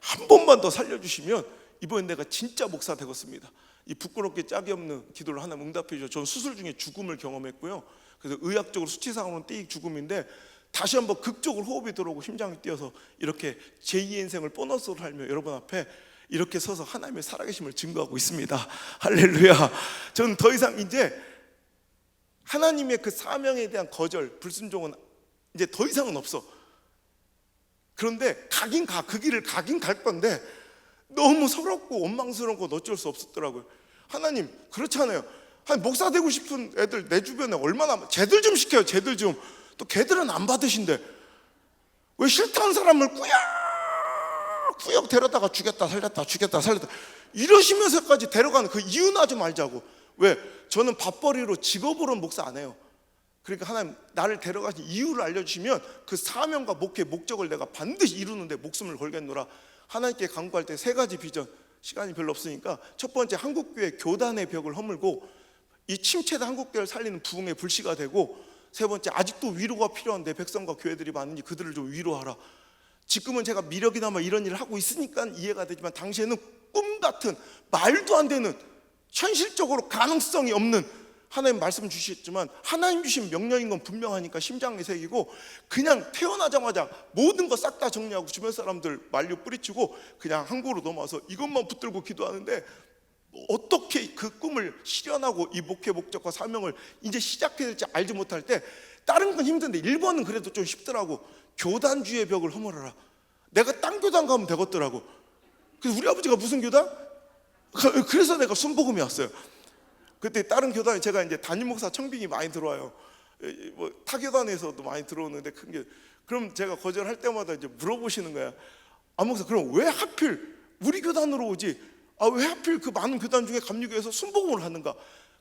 한 번만 더 살려주시면 이번엔 내가 진짜 목사 되겠습니다. 이 부끄럽게 짝이 없는 기도를 하나님 응답해 주셔서 저는 수술 중에 죽음을 경험했고요. 그래서 의학적으로 수치상으로는 띠익 죽음인데, 다시 한번 극적으로 호흡이 들어오고 심장이 뛰어서 이렇게 제2의 인생을 보너스로 살며 여러분 앞에 이렇게 서서 하나님의 살아계심을 증거하고 있습니다. 할렐루야. 저는 더 이상 이제 하나님의 그 사명에 대한 거절, 불순종은 이제 더 이상은 없어. 그런데 가긴 가, 그 길을 가긴 갈 건데 너무 서럽고 원망스러운 건 어쩔 수 없었더라고요. 하나님, 그렇잖아요. 목사 되고 싶은 애들 내 주변에 얼마나, 쟤들 좀 시켜요. 쟤들 좀. 또 걔들은 안 받으신데 왜 싫다는 사람을 꾸역꾸역 데려다가 죽였다 살렸다 죽였다 살렸다 이러시면서까지 데려가는 그 이유나 좀 알자고. 왜? 저는 밥벌이로 직업으로는 목사 안 해요. 그러니까 하나님, 나를 데려가신 이유를 알려주시면 그 사명과 목회 목적을 내가 반드시 이루는데 목숨을 걸겠노라. 하나님께 간구할 때 3가지 비전, 시간이 별로 없으니까 첫 번째, 한국교회 교단의 벽을 허물고 이 침체된 한국교회를 살리는 부흥의 불씨가 되고, 세 번째, 아직도 위로가 필요한 내 백성과 교회들이 많으니 그들을 좀 위로하라. 지금은 제가 미력이나마 이런 일을 하고 있으니까 이해가 되지만 당시에는 꿈 같은, 말도 안 되는, 현실적으로 가능성이 없는 하나님 말씀 주셨지만 하나님 주신 명령인 건 분명하니까 심장에 새기고, 그냥 태어나자마자 모든 거 싹 다 정리하고 주변 사람들 만류 뿌리치고 그냥 항구로 넘어와서 이것만 붙들고 기도하는데, 어떻게 그 꿈을 실현하고 이 목회 목적과 사명을 이제 시작해야 될지 알지 못할 때, 다른 건 힘든데 1번은 그래도 좀 쉽더라고. 교단주의 벽을 허물어라. 내가 딴 교단 가면 되겠더라고. 그래서 우리 아버지가 무슨 교단? 그래서 내가 순복음이 왔어요. 그때 다른 교단에 제가 이제 담임 목사 청빙이 많이 들어와요. 뭐 타교단에서도 많이 들어오는데 큰 게, 그럼 제가 거절할 때마다 이제 물어보시는 거야. 아, 목사, 그럼 왜 하필 우리 교단으로 오지? 왜 하필 그 많은 교단 중에 감리교에서 순복음을 하는가?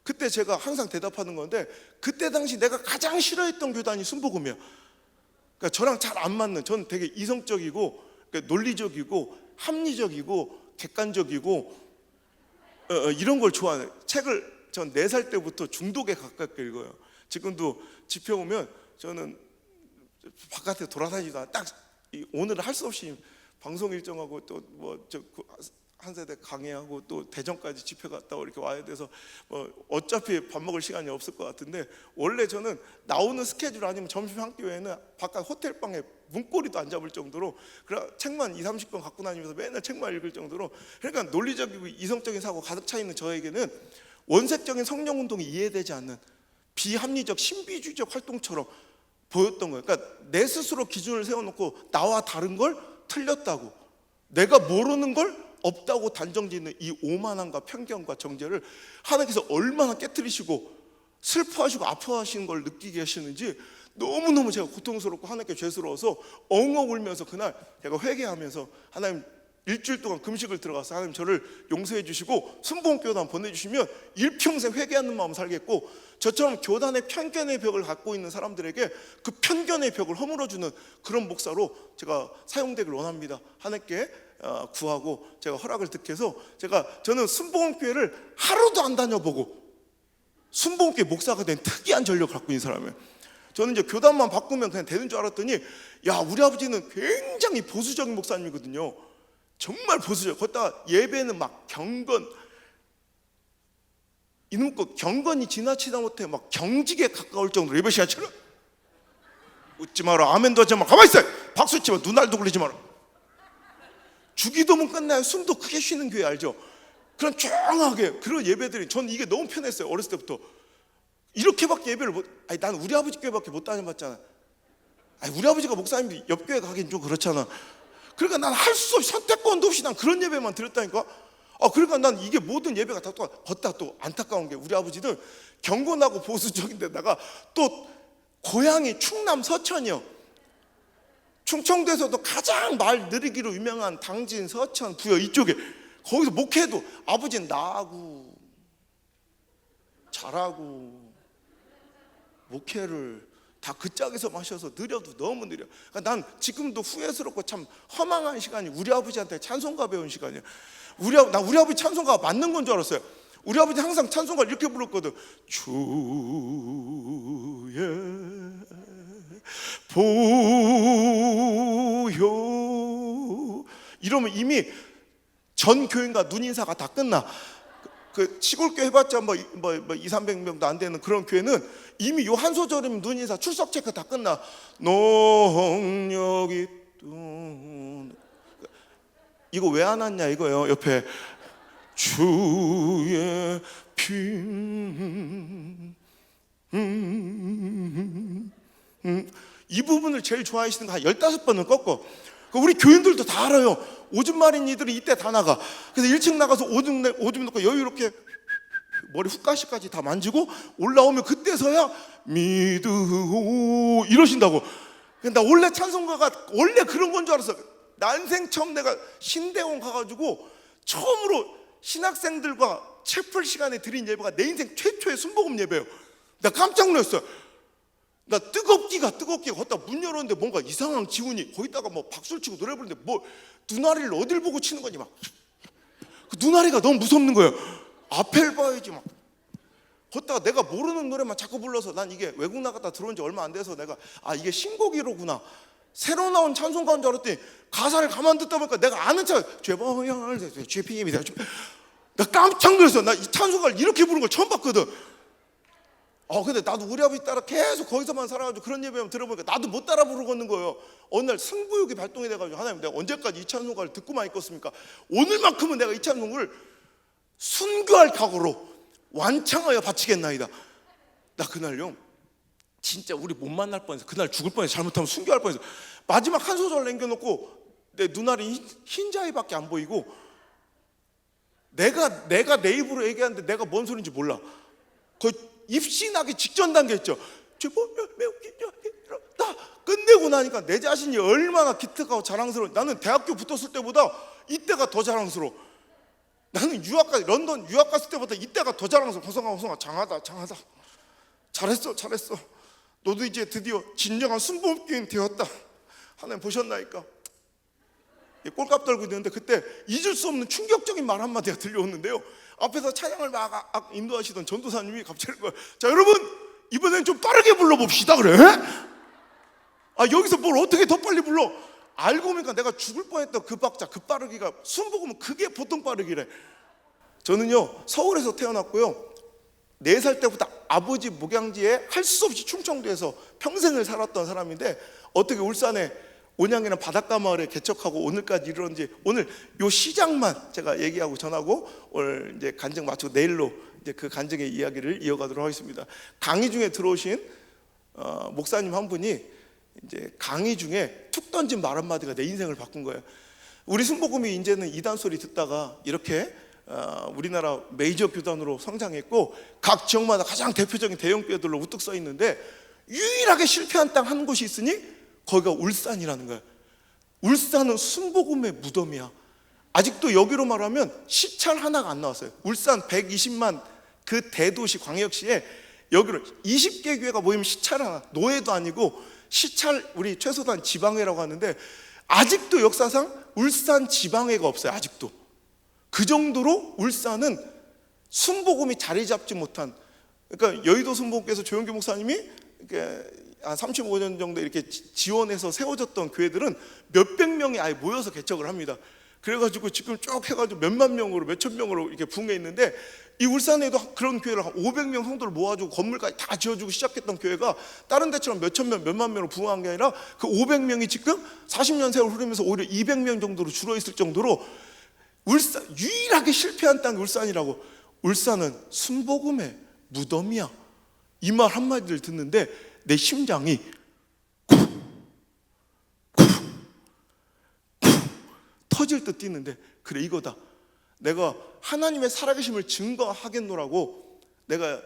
그때 제가 항상 대답하는 건데, 그때 당시 내가 가장 싫어했던 교단이 순복음이야. 그러니까 저랑 잘 안 맞는, 저는 되게 이성적이고 그러니까 논리적이고 합리적이고 객관적이고 이런 걸 좋아해요. 책을 전 4살 때부터 중독에 가깝게 읽어요. 지금도 집회 오면 저는 바깥에 돌아다니다가 딱 오늘은 할 수 없이 방송 일정하고 또 뭐 한 세대 강의하고 또 대전까지 집회 갔다 이렇게 와야 돼서 어차피 밥 먹을 시간이 없을 것 같은데, 원래 저는 나오는 스케줄 아니면 점심 한 끼 외에는 바깥 호텔방에 문고리도 안 잡을 정도로, 그래 책만 20-30권 갖고 다니면서 맨날 책만 읽을 정도로, 그러니까 논리적이고 이성적인 사고 가득 차 있는 저에게는 원색적인 성령 운동이 이해되지 않는 비합리적 신비주의적 활동처럼 보였던 거예요. 그러니까 내 스스로 기준을 세워놓고 나와 다른 걸 틀렸다고, 내가 모르는 걸 없다고 단정짓는 이 오만함과 편견과 정죄를 하나님께서 얼마나 깨뜨리시고 슬퍼하시고 아파하시는 걸 느끼게 하시는지 너무너무 제가 고통스럽고 하나님께 죄스러워서 엉엉 울면서 그날 제가 회개하면서 하나님 일주일 동안 금식을 들어가서 하나님 저를 용서해 주시고 순복음교단 보내주시면 일평생 회개하는 마음 살겠고 저처럼 교단의 편견의 벽을 갖고 있는 사람들에게 그 편견의 벽을 허물어주는 그런 목사로 제가 사용되길 원합니다. 하나님께 구하고 제가 허락을 득해서 저는 순복음교회를 하루도 안 다녀보고 순복음교회 목사가 된 특이한 전력을 갖고 있는 사람이에요. 저는 이제 교단만 바꾸면 그냥 되는 줄 알았더니 우리 아버지는 굉장히 보수적인 목사님이거든요. 정말 보수적. 거기다가 예배는 막 경건, 이놈 거 경건이 지나치다 못해 막 경직에 가까울 정도로 예배 시간처럼 웃지 마라, 아멘도 하지 마, 가만히 있어, 박수 치마, 눈알도 굴리지 마라. 주기도문 끝나야 숨도 크게 쉬는 교회 알죠? 그런 쫑하게 그런 예배들이 전 이게 너무 편했어요. 어렸을 때부터 이렇게밖에 예배를 난 우리 아버지 교회밖에 못 다녀봤잖아. 우리 아버지가 목사님이 옆 교회 가긴 좀 그렇잖아. 그러니까 난 할 수 없이 선택권도 없이 난 그런 예배만 드렸다니까. 그러니까 난 이게 모든 예배가 다 똑같아. 걷다 또 안타까운 게 우리 아버지는 경건하고 보수적인데다가 또 고향이 충남 서천이요. 충청도에서도 가장 말 느리기로 유명한 당진, 서천, 부여 이쪽에 거기서 목회도 아버지는 나하고 잘하고 목회를 다 그 짝에서 마셔서 느려도 너무 느려. 그러니까 난 지금도 후회스럽고 참 허망한 시간이 우리 아버지한테 찬송가 배운 시간이야. 우리 아버지 찬송가가 맞는 건 줄 알았어요. 우리 아버지 항상 찬송가를 이렇게 불렀거든. 주의 보여 이러면 이미 전 교인과 눈인사가 다 끝나. 그 시골교회 해봤자 뭐 200~300명도 안 되는 그런 교회는 이미 요 한 소절이면 눈인사 출석 체크 다 끝나. 농력이 이거 왜 안 왔냐 이거예요. 옆에 주의 피 이 부분을 제일 좋아하시는 거 한 15번은 꺾어. 우리 교인들도 다 알아요. 오줌 마린 이들이 이때 다 나가. 그래서 1층 나가서 오줌 넣고 여유롭게 머리 훅가시까지 다 만지고 올라오면 그때서야 믿으오 이러신다고. 나 원래 찬송가가 원래 그런 건 줄 알았어. 난생 처음 내가 신대원 가가지고 처음으로 신학생들과 채플 시간에 드린 예배가 내 인생 최초의 순복음 예배예요. 나 깜짝 놀랐어요. 나 뜨겁기가 걷다 문 열었는데 뭔가 이상한 기운이, 거기다가 뭐 박수를 치고 노래 부르는데 뭐 눈아리를 어딜 보고 치는 거니 막. 그 눈아리가 너무 무섭는 거예요. 앞을 봐야지 막. 걷다가 내가 모르는 노래만 자꾸 불러서 난 이게 외국 나갔다 들어온 지 얼마 안 돼서 내가 이게 신곡이로구나, 새로 나온 찬송가인 줄 알았더니 가사를 가만 듣다 보니까 내가 아는 죄보혈 죄피임이다. 나 깜짝 놀랐어. 나 이 찬송가를 이렇게 부르는 걸 처음 봤거든. 근데 나도 우리 아버지 따라 계속 거기서만 살아가지고 그런 예배만 들어보니까 나도 못 따라 부르겠는 거예요. 어느 날 승부욕이 발동이 돼가지고 하나님, 내가 언제까지 이 찬송가를 듣고만 있겠습니까? 오늘만큼은 내가 이 찬송을 순교할 각오로 완창하여 바치겠나이다. 나 그날요 진짜 우리 못 만날 뻔했어. 그날 죽을 뻔했어. 잘못하면 순교할 뻔했어. 마지막 한 소절 남겨놓고 내 눈알이 흰자위밖에 안 보이고 내가 내 입으로 얘기하는데 내가 뭔 소리인지 몰라. 거의 입신하기 직전 단계 있죠. 나 끝내고 나니까 내 자신이 얼마나 기특하고 자랑스러워. 나는 대학교 붙었을 때보다 이때가 더 자랑스러워. 나는 런던 유학 갔을 때보다 이때가 더 자랑스러워. 호성아 장하다. 잘했어. 너도 이제 드디어 진정한 순복음교인 되었다. 하나님 보셨나이까. 꼴값 떨고 있는데 그때 잊을 수 없는 충격적인 말 한마디가 들려오는데요. 앞에서 찬양을 막 인도하시던 전도사님이 갑자기 자 여러분 이번엔 좀 빠르게 불러봅시다 그래. 여기서 뭘 어떻게 더 빨리 불러. 알고 보니까 내가 죽을 뻔했던 그 박자, 그 빠르기가 순복음은 그게 보통 빠르기래. 저는요 서울에서 태어났고요 4살 때부터 아버지 목양지에 할 수 없이 충청도에서 평생을 살았던 사람인데 어떻게 울산에 온양이라는 바닷가 마을에 개척하고 오늘까지 이르렀는지, 오늘 요 시작만 제가 얘기하고 전하고 오늘 이제 간증 마치고 내일로 이제 그 간증의 이야기를 이어가도록 하겠습니다. 강의 중에 들어오신 목사님 한 분이 이제 강의 중에 툭 던진 말 한마디가 내 인생을 바꾼 거예요. 우리 순복음이 이제는 이단 소리 듣다가 이렇게 우리나라 메이저 교단으로 성장했고, 각 지역마다 가장 대표적인 대형 교회들로 우뚝 서 있는데, 유일하게 실패한 땅 한 곳이 있으니 거기가 울산이라는 거예요. 울산은 순복음의 무덤이야. 아직도 여기로 말하면 시찰 하나가 안 나왔어요. 울산 120만 그 대도시 광역시에 여기로 20개 교회가 모이면 시찰 하나, 노회도 아니고 시찰, 우리 최소단 지방회라고 하는데, 아직도 역사상 울산 지방회가 없어요. 아직도. 그 정도로 울산은 순복음이 자리 잡지 못한, 그러니까 여의도 순복음께서 조영규 목사님이 이렇게 한 35년 정도 이렇게 지원해서 세워졌던 교회들은 몇백 명이 아예 모여서 개척을 합니다. 그래가지고 지금 쭉 해가지고 몇만 명으로, 몇천 명으로 이렇게 부흥해 있는데, 이 울산에도 그런 교회를 한 500명 성도를 모아주고 건물까지 다 지어주고 시작했던 교회가 다른 데처럼 몇천 명, 몇만 명으로 부흥한 게 아니라 그 500명이 지금 40년 세월 흐르면서 오히려 200명 정도로 줄어있을 정도로 울산, 유일하게 실패한 땅이 울산이라고. 울산은 순복음의 무덤이야. 이 말 한마디를 듣는데 내 심장이 터질 듯 뛰는데, 그래, 이거다. 내가 하나님의 살아계심을 증거하겠노라고 내가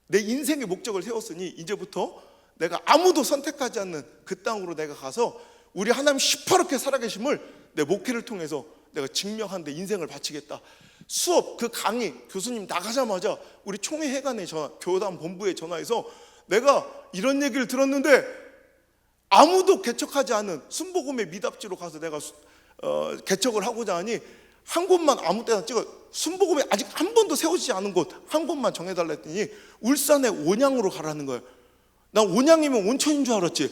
내 인생의 목적을 세웠으니, 이제부터 내가 아무도 선택하지 않는 그 땅으로 내가 가서 우리 하나님 시퍼렇게 살아계심을 내 목회를 통해서 내가 증명하는데 인생을 바치겠다. 수업 그 강의 교수님 나가자마자 우리 총회 회관에 교단 본부에 전화해서 내가 이런 얘기를 들었는데 아무도 개척하지 않은 순복음의 미답지로 가서 내가 개척을 하고자 하니, 한 곳만 아무 때나 찍어, 순복음이 아직 한 번도 세워지지 않은 곳 한 곳만 정해달라 했더니 울산의 온양으로 가라는 거예요. 난 온양이면 온천인 줄 알았지.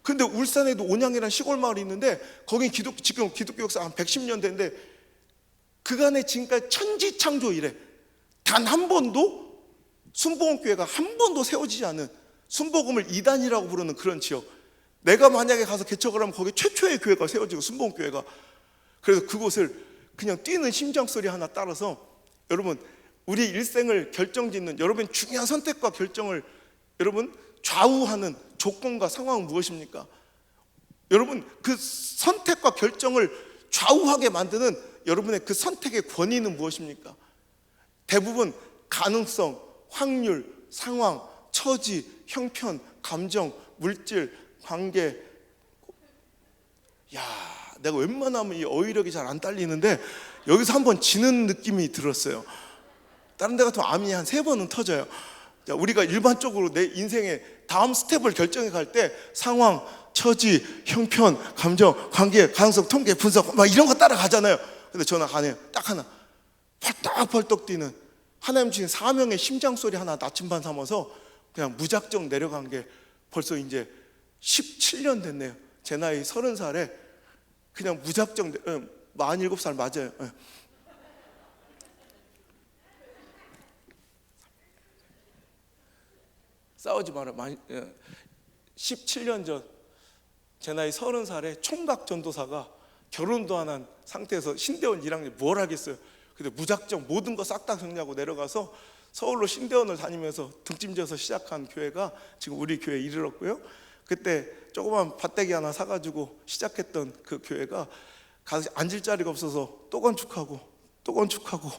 근데 울산에도 온양이라는 시골 마을이 있는데, 거긴 지금 기독교 역사 한 110년 된데, 그간의 지금까지 천지창조 이래 단 한 번도 순복음교회가 한 번도 세워지지 않은, 순복음을 이단이라고 부르는 그런 지역, 내가 만약에 가서 개척을 하면 거기 최초의 교회가 세워지고, 순복음교회가. 그래서 그곳을 그냥 뛰는 심장소리 하나 따라서, 여러분, 우리 일생을 결정짓는, 여러분 중요한 선택과 결정을 여러분 좌우하는 조건과 상황은 무엇입니까? 여러분 그 선택과 결정을 좌우하게 만드는 여러분의 그 선택의 권위는 무엇입니까? 대부분 가능성, 확률, 상황, 처지, 형편, 감정, 물질, 관계. 야, 내가 웬만하면 이 어휘력이 잘 안 딸리는데 여기서 한번 지는 느낌이 들었어요. 다른 데 같으면 암이 한 3번은 터져요. 자, 우리가 일반적으로 내 인생의 다음 스텝을 결정해 갈 때 상황, 처지, 형편, 감정, 관계, 가능성, 통계, 분석 막 이런 거 따라가잖아요. 근데 저는 안 해요. 딱 하나, 펄떡펄떡 뛰는 하나님 주신 사명의 심장소리 하나 나침반 삼아서 그냥 무작정 내려간 게 벌써 이제 17년 됐네요. 제 나이 30살에 그냥 무작정 47살 맞아요. 싸우지 마라. 17년 전 제 나이 30살에 총각 전도사가 결혼도 안 한 상태에서 신대원 1학년 뭘 하겠어요. 근데 무작정 모든 거 싹 다 정리하고 내려가서 서울로 신대원을 다니면서 등짐져서 시작한 교회가 지금 우리 교회에 이르렀고요. 그때 조그만 밭대기 하나 사가지고 시작했던 그 교회가 가서 앉을 자리가 없어서 또 건축하고 또 건축하고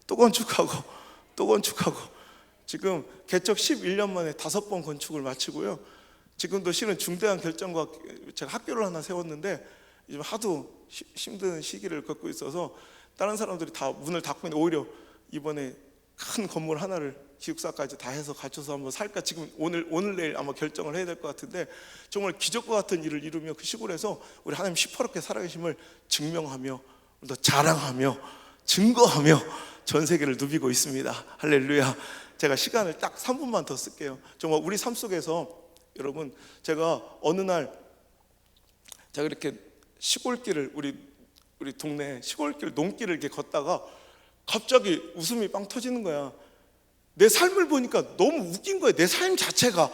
또 건축하고 또 건축하고 지금 개척 11년 만에 5번 건축을 마치고요. 지금도 실은 중대한 결정과 제가 학교를 하나 세웠는데 요즘 하도 힘든 시기를 겪고 있어서 다른 사람들이 다 문을 닫고 있는데 오히려 이번에 큰 건물 하나를 기숙사까지 다 해서 갖춰서 한번 살까 지금 오늘 내일 아마 결정을 해야 될 것 같은데, 정말 기적과 같은 일을 이루며 그 시골에서 우리 하나님 시퍼렇게 살아계심을 증명하며 또 자랑하며 증거하며 전 세계를 누비고 있습니다. 할렐루야. 제가 시간을 딱 3분만 더 쓸게요. 정말 우리 삶 속에서 여러분, 제가 어느 날 제가 이렇게 시골길을 우리 동네 시골길 농길을 이렇게 걷다가 갑자기 웃음이 빵 터지는 거야. 내 삶을 보니까 너무 웃긴 거야. 내 삶 자체가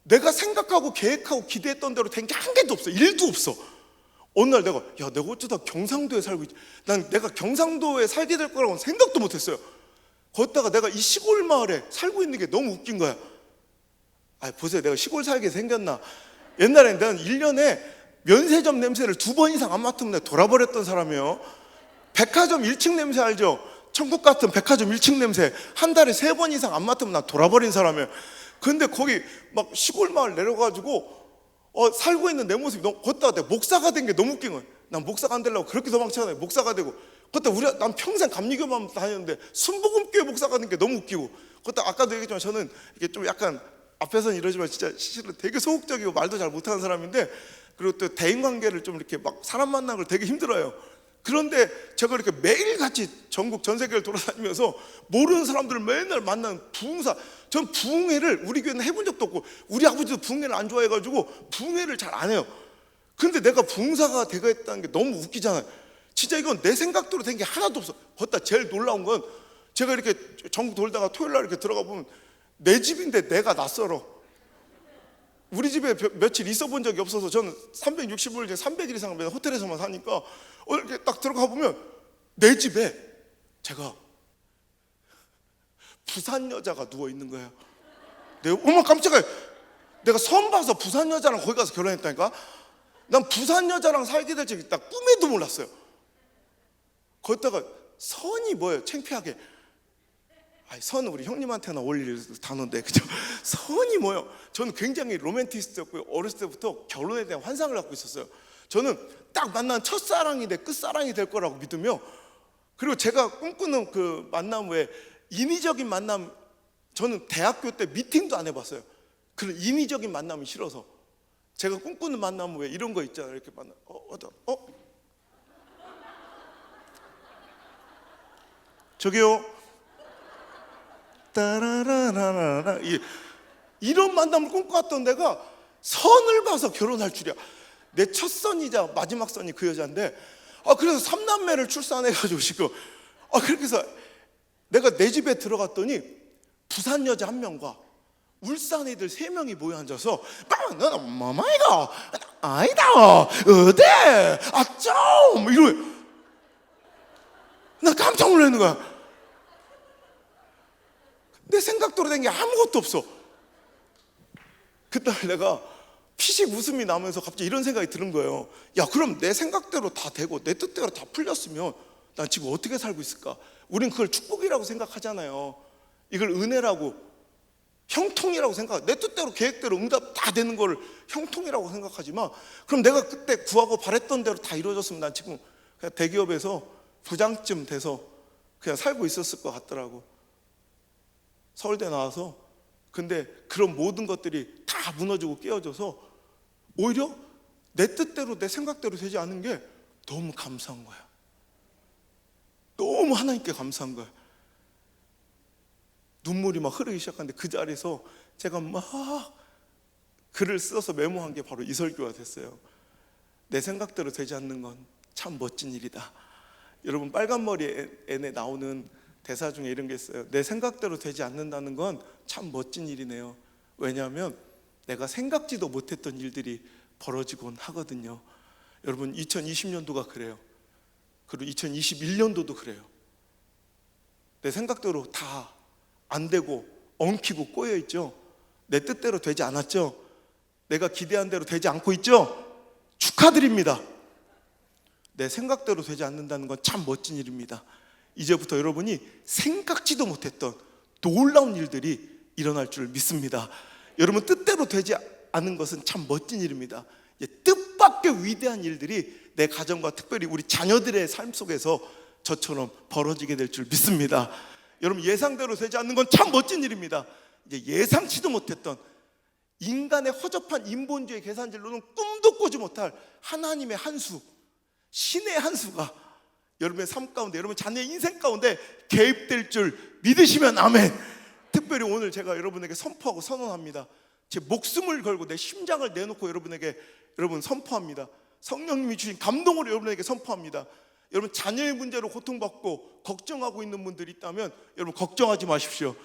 내가 생각하고 계획하고 기대했던 대로 된 게 한 개도 없어. 1도 없어. 어느 날 내가 어쩌다 경상도에 살고 있지. 난 내가 경상도에 살게 될 거라고는 생각도 못했어요. 걷다가 내가 이 시골 마을에 살고 있는 게 너무 웃긴 거야. 보세요, 내가 시골 살게 생겼나. 옛날엔 난 1년에 면세점 냄새를 2번 이상 안 맡으면 내가 돌아버렸던 사람이에요. 백화점 1층 냄새 알죠? 천국 같은 백화점 1층 냄새 한 달에 3번 이상 안 맡으면 나 돌아버린 사람이에요. 근데 거기 막 시골 마을 내려가지고 살고 있는 내 모습이 너무, 걷다가 내가 목사가 된 게 너무 웃긴 거예요. 난 목사가 안 되려고 그렇게 도망치잖아요. 목사가 되고 그때 난 평생 감리교만 다녔는데 순복음교회 목사가 된 게 너무 웃기고, 그때 아까도 얘기했지만 저는 이게 좀 약간 앞에서는 이러지만 진짜 실은 되게 소극적이고 말도 잘 못하는 사람인데, 그리고 또 대인관계를 좀 이렇게 막 사람 만나는 걸 되게 힘들어요. 그런데 제가 이렇게 매일같이 전국 전 세계를 돌아다니면서 모르는 사람들을 맨날 만나는 부흥사, 전 부흥회를 우리 교회는 해본 적도 없고 우리 아버지도 부흥회를 안 좋아해가지고 부흥회를 잘 안 해요. 근데 내가 부흥사가 되겠다는 게 너무 웃기잖아요. 진짜 이건 내 생각대로 된 게 하나도 없어. 걷다 제일 놀라운 건 제가 이렇게 전국 돌다가 토요일 날 이렇게 들어가 보면 내 집인데 내가 낯설어. 우리 집에 며칠 있어 본 적이 없어서 저는 365일 중에 300일 이상 맨날 호텔에서만 사니까 이렇게 딱 들어가 보면 내 집에 제가 부산 여자가 누워 있는 거예요. 내가 어머 깜짝이야. 내가 처음 봐서 부산 여자랑 거기 가서 결혼했다니까. 난 부산 여자랑 살게 될 줄 딱 꿈에도 몰랐어요. 거기다가 선이 뭐예요? 창피하게. 아니, 선은 우리 형님한테나 어울릴 단어인데, 그죠? 선이 뭐예요? 저는 굉장히 로맨티스트였고요. 어렸을 때부터 결혼에 대한 환상을 갖고 있었어요. 저는 딱 만난 첫사랑이 내 끝사랑이 될 거라고 믿으며, 그리고 제가 꿈꾸는 그 만남 외에 인위적인 만남, 저는 대학교 때 미팅도 안 해봤어요. 그런 인위적인 만남이 싫어서. 제가 꿈꾸는 만남 외에 이런 거 있잖아요. 이렇게 만나, 저기요. 따라라라라. 이런 만남을 꿈꿔왔던 내가 선을 봐서 결혼할 줄이야. 내 첫 선이자 마지막 선이 그 여자인데, 그래서 3남매를 출산해가지고 지금, 그렇게 해서 내가 내 집에 들어갔더니 부산 여자 1명과 울산 애들 3명이 모여 앉아서 너는 뭐마이가 아니다 어때 아점 이러면 나 깜짝 놀라는 거야. 내 생각대로 된 게 아무것도 없어. 그때 내가 피식 웃음이 나면서 갑자기 이런 생각이 드는 거예요. 야, 그럼 내 생각대로 다 되고 내 뜻대로 다 풀렸으면 난 지금 어떻게 살고 있을까? 우린 그걸 축복이라고 생각하잖아요. 이걸 은혜라고, 형통이라고 생각. 내 뜻대로 계획대로 응답 다 되는 거를 형통이라고 생각하지만, 그럼 내가 그때 구하고 바랬던 대로 다 이루어졌으면 난 지금 그냥 대기업에서 부장쯤 돼서 그냥 살고 있었을 것 같더라고. 서울대 나와서. 근데 그런 모든 것들이 다 무너지고 깨어져서 오히려 내 뜻대로 내 생각대로 되지 않은 게 너무 감사한 거야. 너무 하나님께 감사한 거야. 눈물이 막 흐르기 시작하는데 그 자리에서 제가 막 글을 써서 메모한 게 바로 이 설교가 됐어요. 내 생각대로 되지 않는 건 참 멋진 일이다. 여러분, 빨간머리 앤에 나오는 대사 중에 이런 게 있어요. 내 생각대로 되지 않는다는 건 참 멋진 일이네요. 왜냐하면 내가 생각지도 못했던 일들이 벌어지곤 하거든요. 여러분, 2020년도가 그래요. 그리고 2021년도도 그래요. 내 생각대로 다 안 되고 엉키고 꼬여 있죠. 내 뜻대로 되지 않았죠. 내가 기대한 대로 되지 않고 있죠. 축하드립니다. 내 생각대로 되지 않는다는 건 참 멋진 일입니다. 이제부터 여러분이 생각지도 못했던 놀라운 일들이 일어날 줄 믿습니다. 여러분, 뜻대로 되지 않는 것은 참 멋진 일입니다. 뜻밖의 위대한 일들이 내 가정과 특별히 우리 자녀들의 삶 속에서 저처럼 벌어지게 될 줄 믿습니다. 여러분, 예상대로 되지 않는 건 참 멋진 일입니다. 이제 예상치도 못했던 인간의 허접한 인본주의 계산질로는 꿈도 꾸지 못할 하나님의 한 수, 신의 한 수가 여러분의 삶 가운데, 여러분 자녀의 인생 가운데 개입될 줄 믿으시면 아멘. 특별히 오늘 제가 여러분에게 선포하고 선언합니다. 제 목숨을 걸고 내 심장을 내놓고 여러분에게 선포합니다. 성령님이 주신 감동으로 여러분에게 선포합니다. 여러분, 자녀의 문제로 고통받고 걱정하고 있는 분들이 있다면 여러분 걱정하지 마십시오.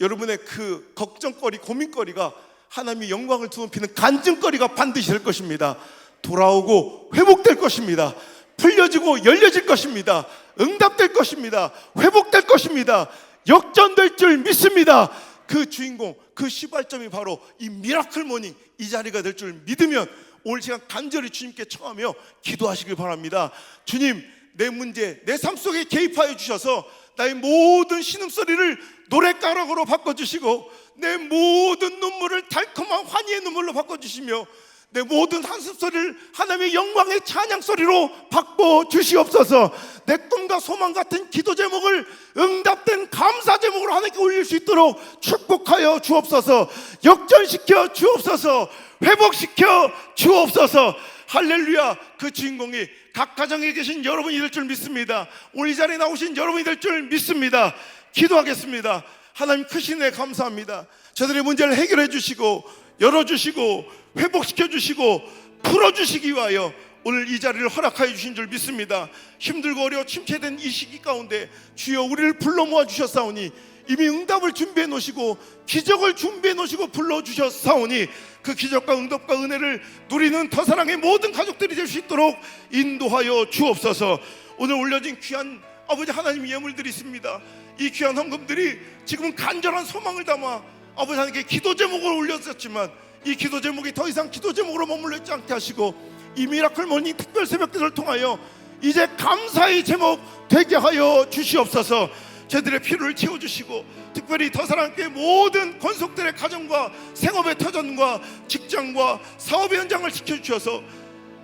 여러분의 그 걱정거리, 고민거리가 하나님의 영광을 뒤덮이는 간증거리가 반드시 될 것입니다. 돌아오고 회복될 것입니다. 풀려지고 열려질 것입니다. 응답될 것입니다. 회복될 것입니다. 역전될 줄 믿습니다. 그 주인공, 그 시발점이 바로 이 미라클 모닝, 이 자리가 될 줄 믿으면 오늘 시간 간절히 주님께 청하며 기도하시길 바랍니다. 주님, 내 문제, 내 삶 속에 개입하여 주셔서 나의 모든 신음소리를 노랫가락으로 바꿔주시고 내 모든 눈물을 달콤한 환희의 눈물로 바꿔주시며 내 모든 한숨소리를 하나님의 영광의 찬양소리로 바꿔주시옵소서. 내 꿈과 소망 같은 기도 제목을 응답된 감사 제목으로 하나님께 올릴 수 있도록 축복하여 주옵소서. 역전시켜 주옵소서. 회복시켜 주옵소서. 할렐루야. 그 주인공이 각 가정에 계신 여러분이 될 줄 믿습니다. 오늘 이 자리에 나오신 여러분이 될 줄 믿습니다. 기도하겠습니다. 하나님 크신 애 감사합니다. 저들의 문제를 해결해 주시고 열어주시고 회복시켜 주시고 풀어주시기 위하여 오늘 이 자리를 허락하여 주신 줄 믿습니다. 힘들고 어려워 침체된 이 시기 가운데 주여 우리를 불러 모아 주셨사오니 이미 응답을 준비해 놓으시고 기적을 준비해 놓으시고 불러주셨사오니 그 기적과 응답과 은혜를 누리는 더 사랑의 모든 가족들이 될 수 있도록 인도하여 주옵소서. 오늘 올려진 귀한 아버지 하나님 예물들이 있습니다. 이 귀한 헌금들이 지금은 간절한 소망을 담아 아버지 하나님께 기도 제목을 올렸었지만 이 기도 제목이 더 이상 기도 제목으로 머물러 있지 않게 하시고 이 미라클 모닝 특별 새벽기도를 통하여 이제 감사의 제목 되게 하여 주시옵소서. 저들의 필요를 채워주시고 특별히 더 사랑교회 모든 권속들의 가정과 생업의 터전과 직장과 사업의 현장을 지켜주셔서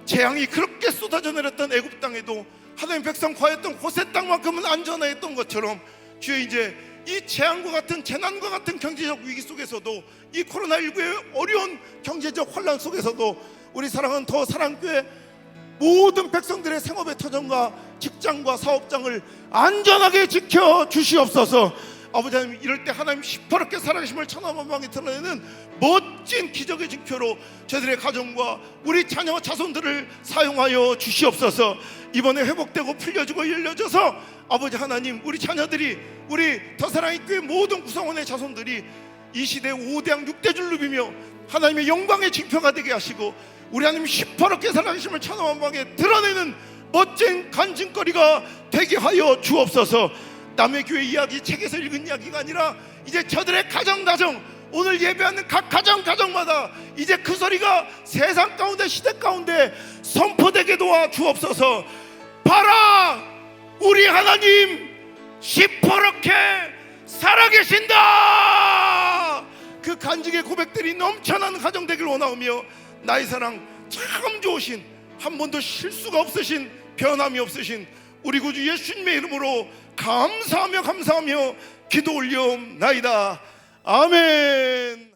재앙이 그렇게 쏟아져 내렸던 애굽 땅에도 하나님 백성 거했던 고세 땅만큼은 안전했던 것처럼 주여 이제 이 재앙과 같은 재난과 같은 경제적 위기 속에서도 이 코로나19의 어려운 경제적 혼란 속에서도 우리 사랑하는 더 사랑교회 모든 백성들의 생업의 터전과 직장과 사업장을 안전하게 지켜 주시옵소서. 아버지 하나님, 이럴 때 하나님 시퍼렇게 살아계심을 천하만방에 드러내는 멋진 기적의 징표로 저들의 가정과 우리 자녀 자손들을 사용하여 주시옵소서. 이번에 회복되고 풀려지고 열려져서 아버지 하나님, 우리 자녀들이 우리 더 사랑의 교회 모든 구성원의 자손들이 이 시대 5대양 6대줄 누비며 하나님의 영광의 징표가 되게 하시고 우리 하나님 시퍼렇게 살아계심을 천하만방에 드러내는 멋진 간증거리가 되게 하여 주옵소서. 남의 교회 이야기 책에서 읽은 이야기가 아니라 이제 저들의 가정 오늘 예배하는 각 가정마다 이제 그 소리가 세상 가운데 시대 가운데 선포되게 도와 주옵소서. 봐라, 우리 하나님 시퍼렇게 살아계신다. 그 간증의 고백들이 넘쳐나는 가정 되길 원하오며 나의 사랑 참 좋으신, 한 번도 실수가 없으신, 변함이 없으신 우리 구주 예수님의 이름으로 감사하며 기도 올리옵나이다. 아멘.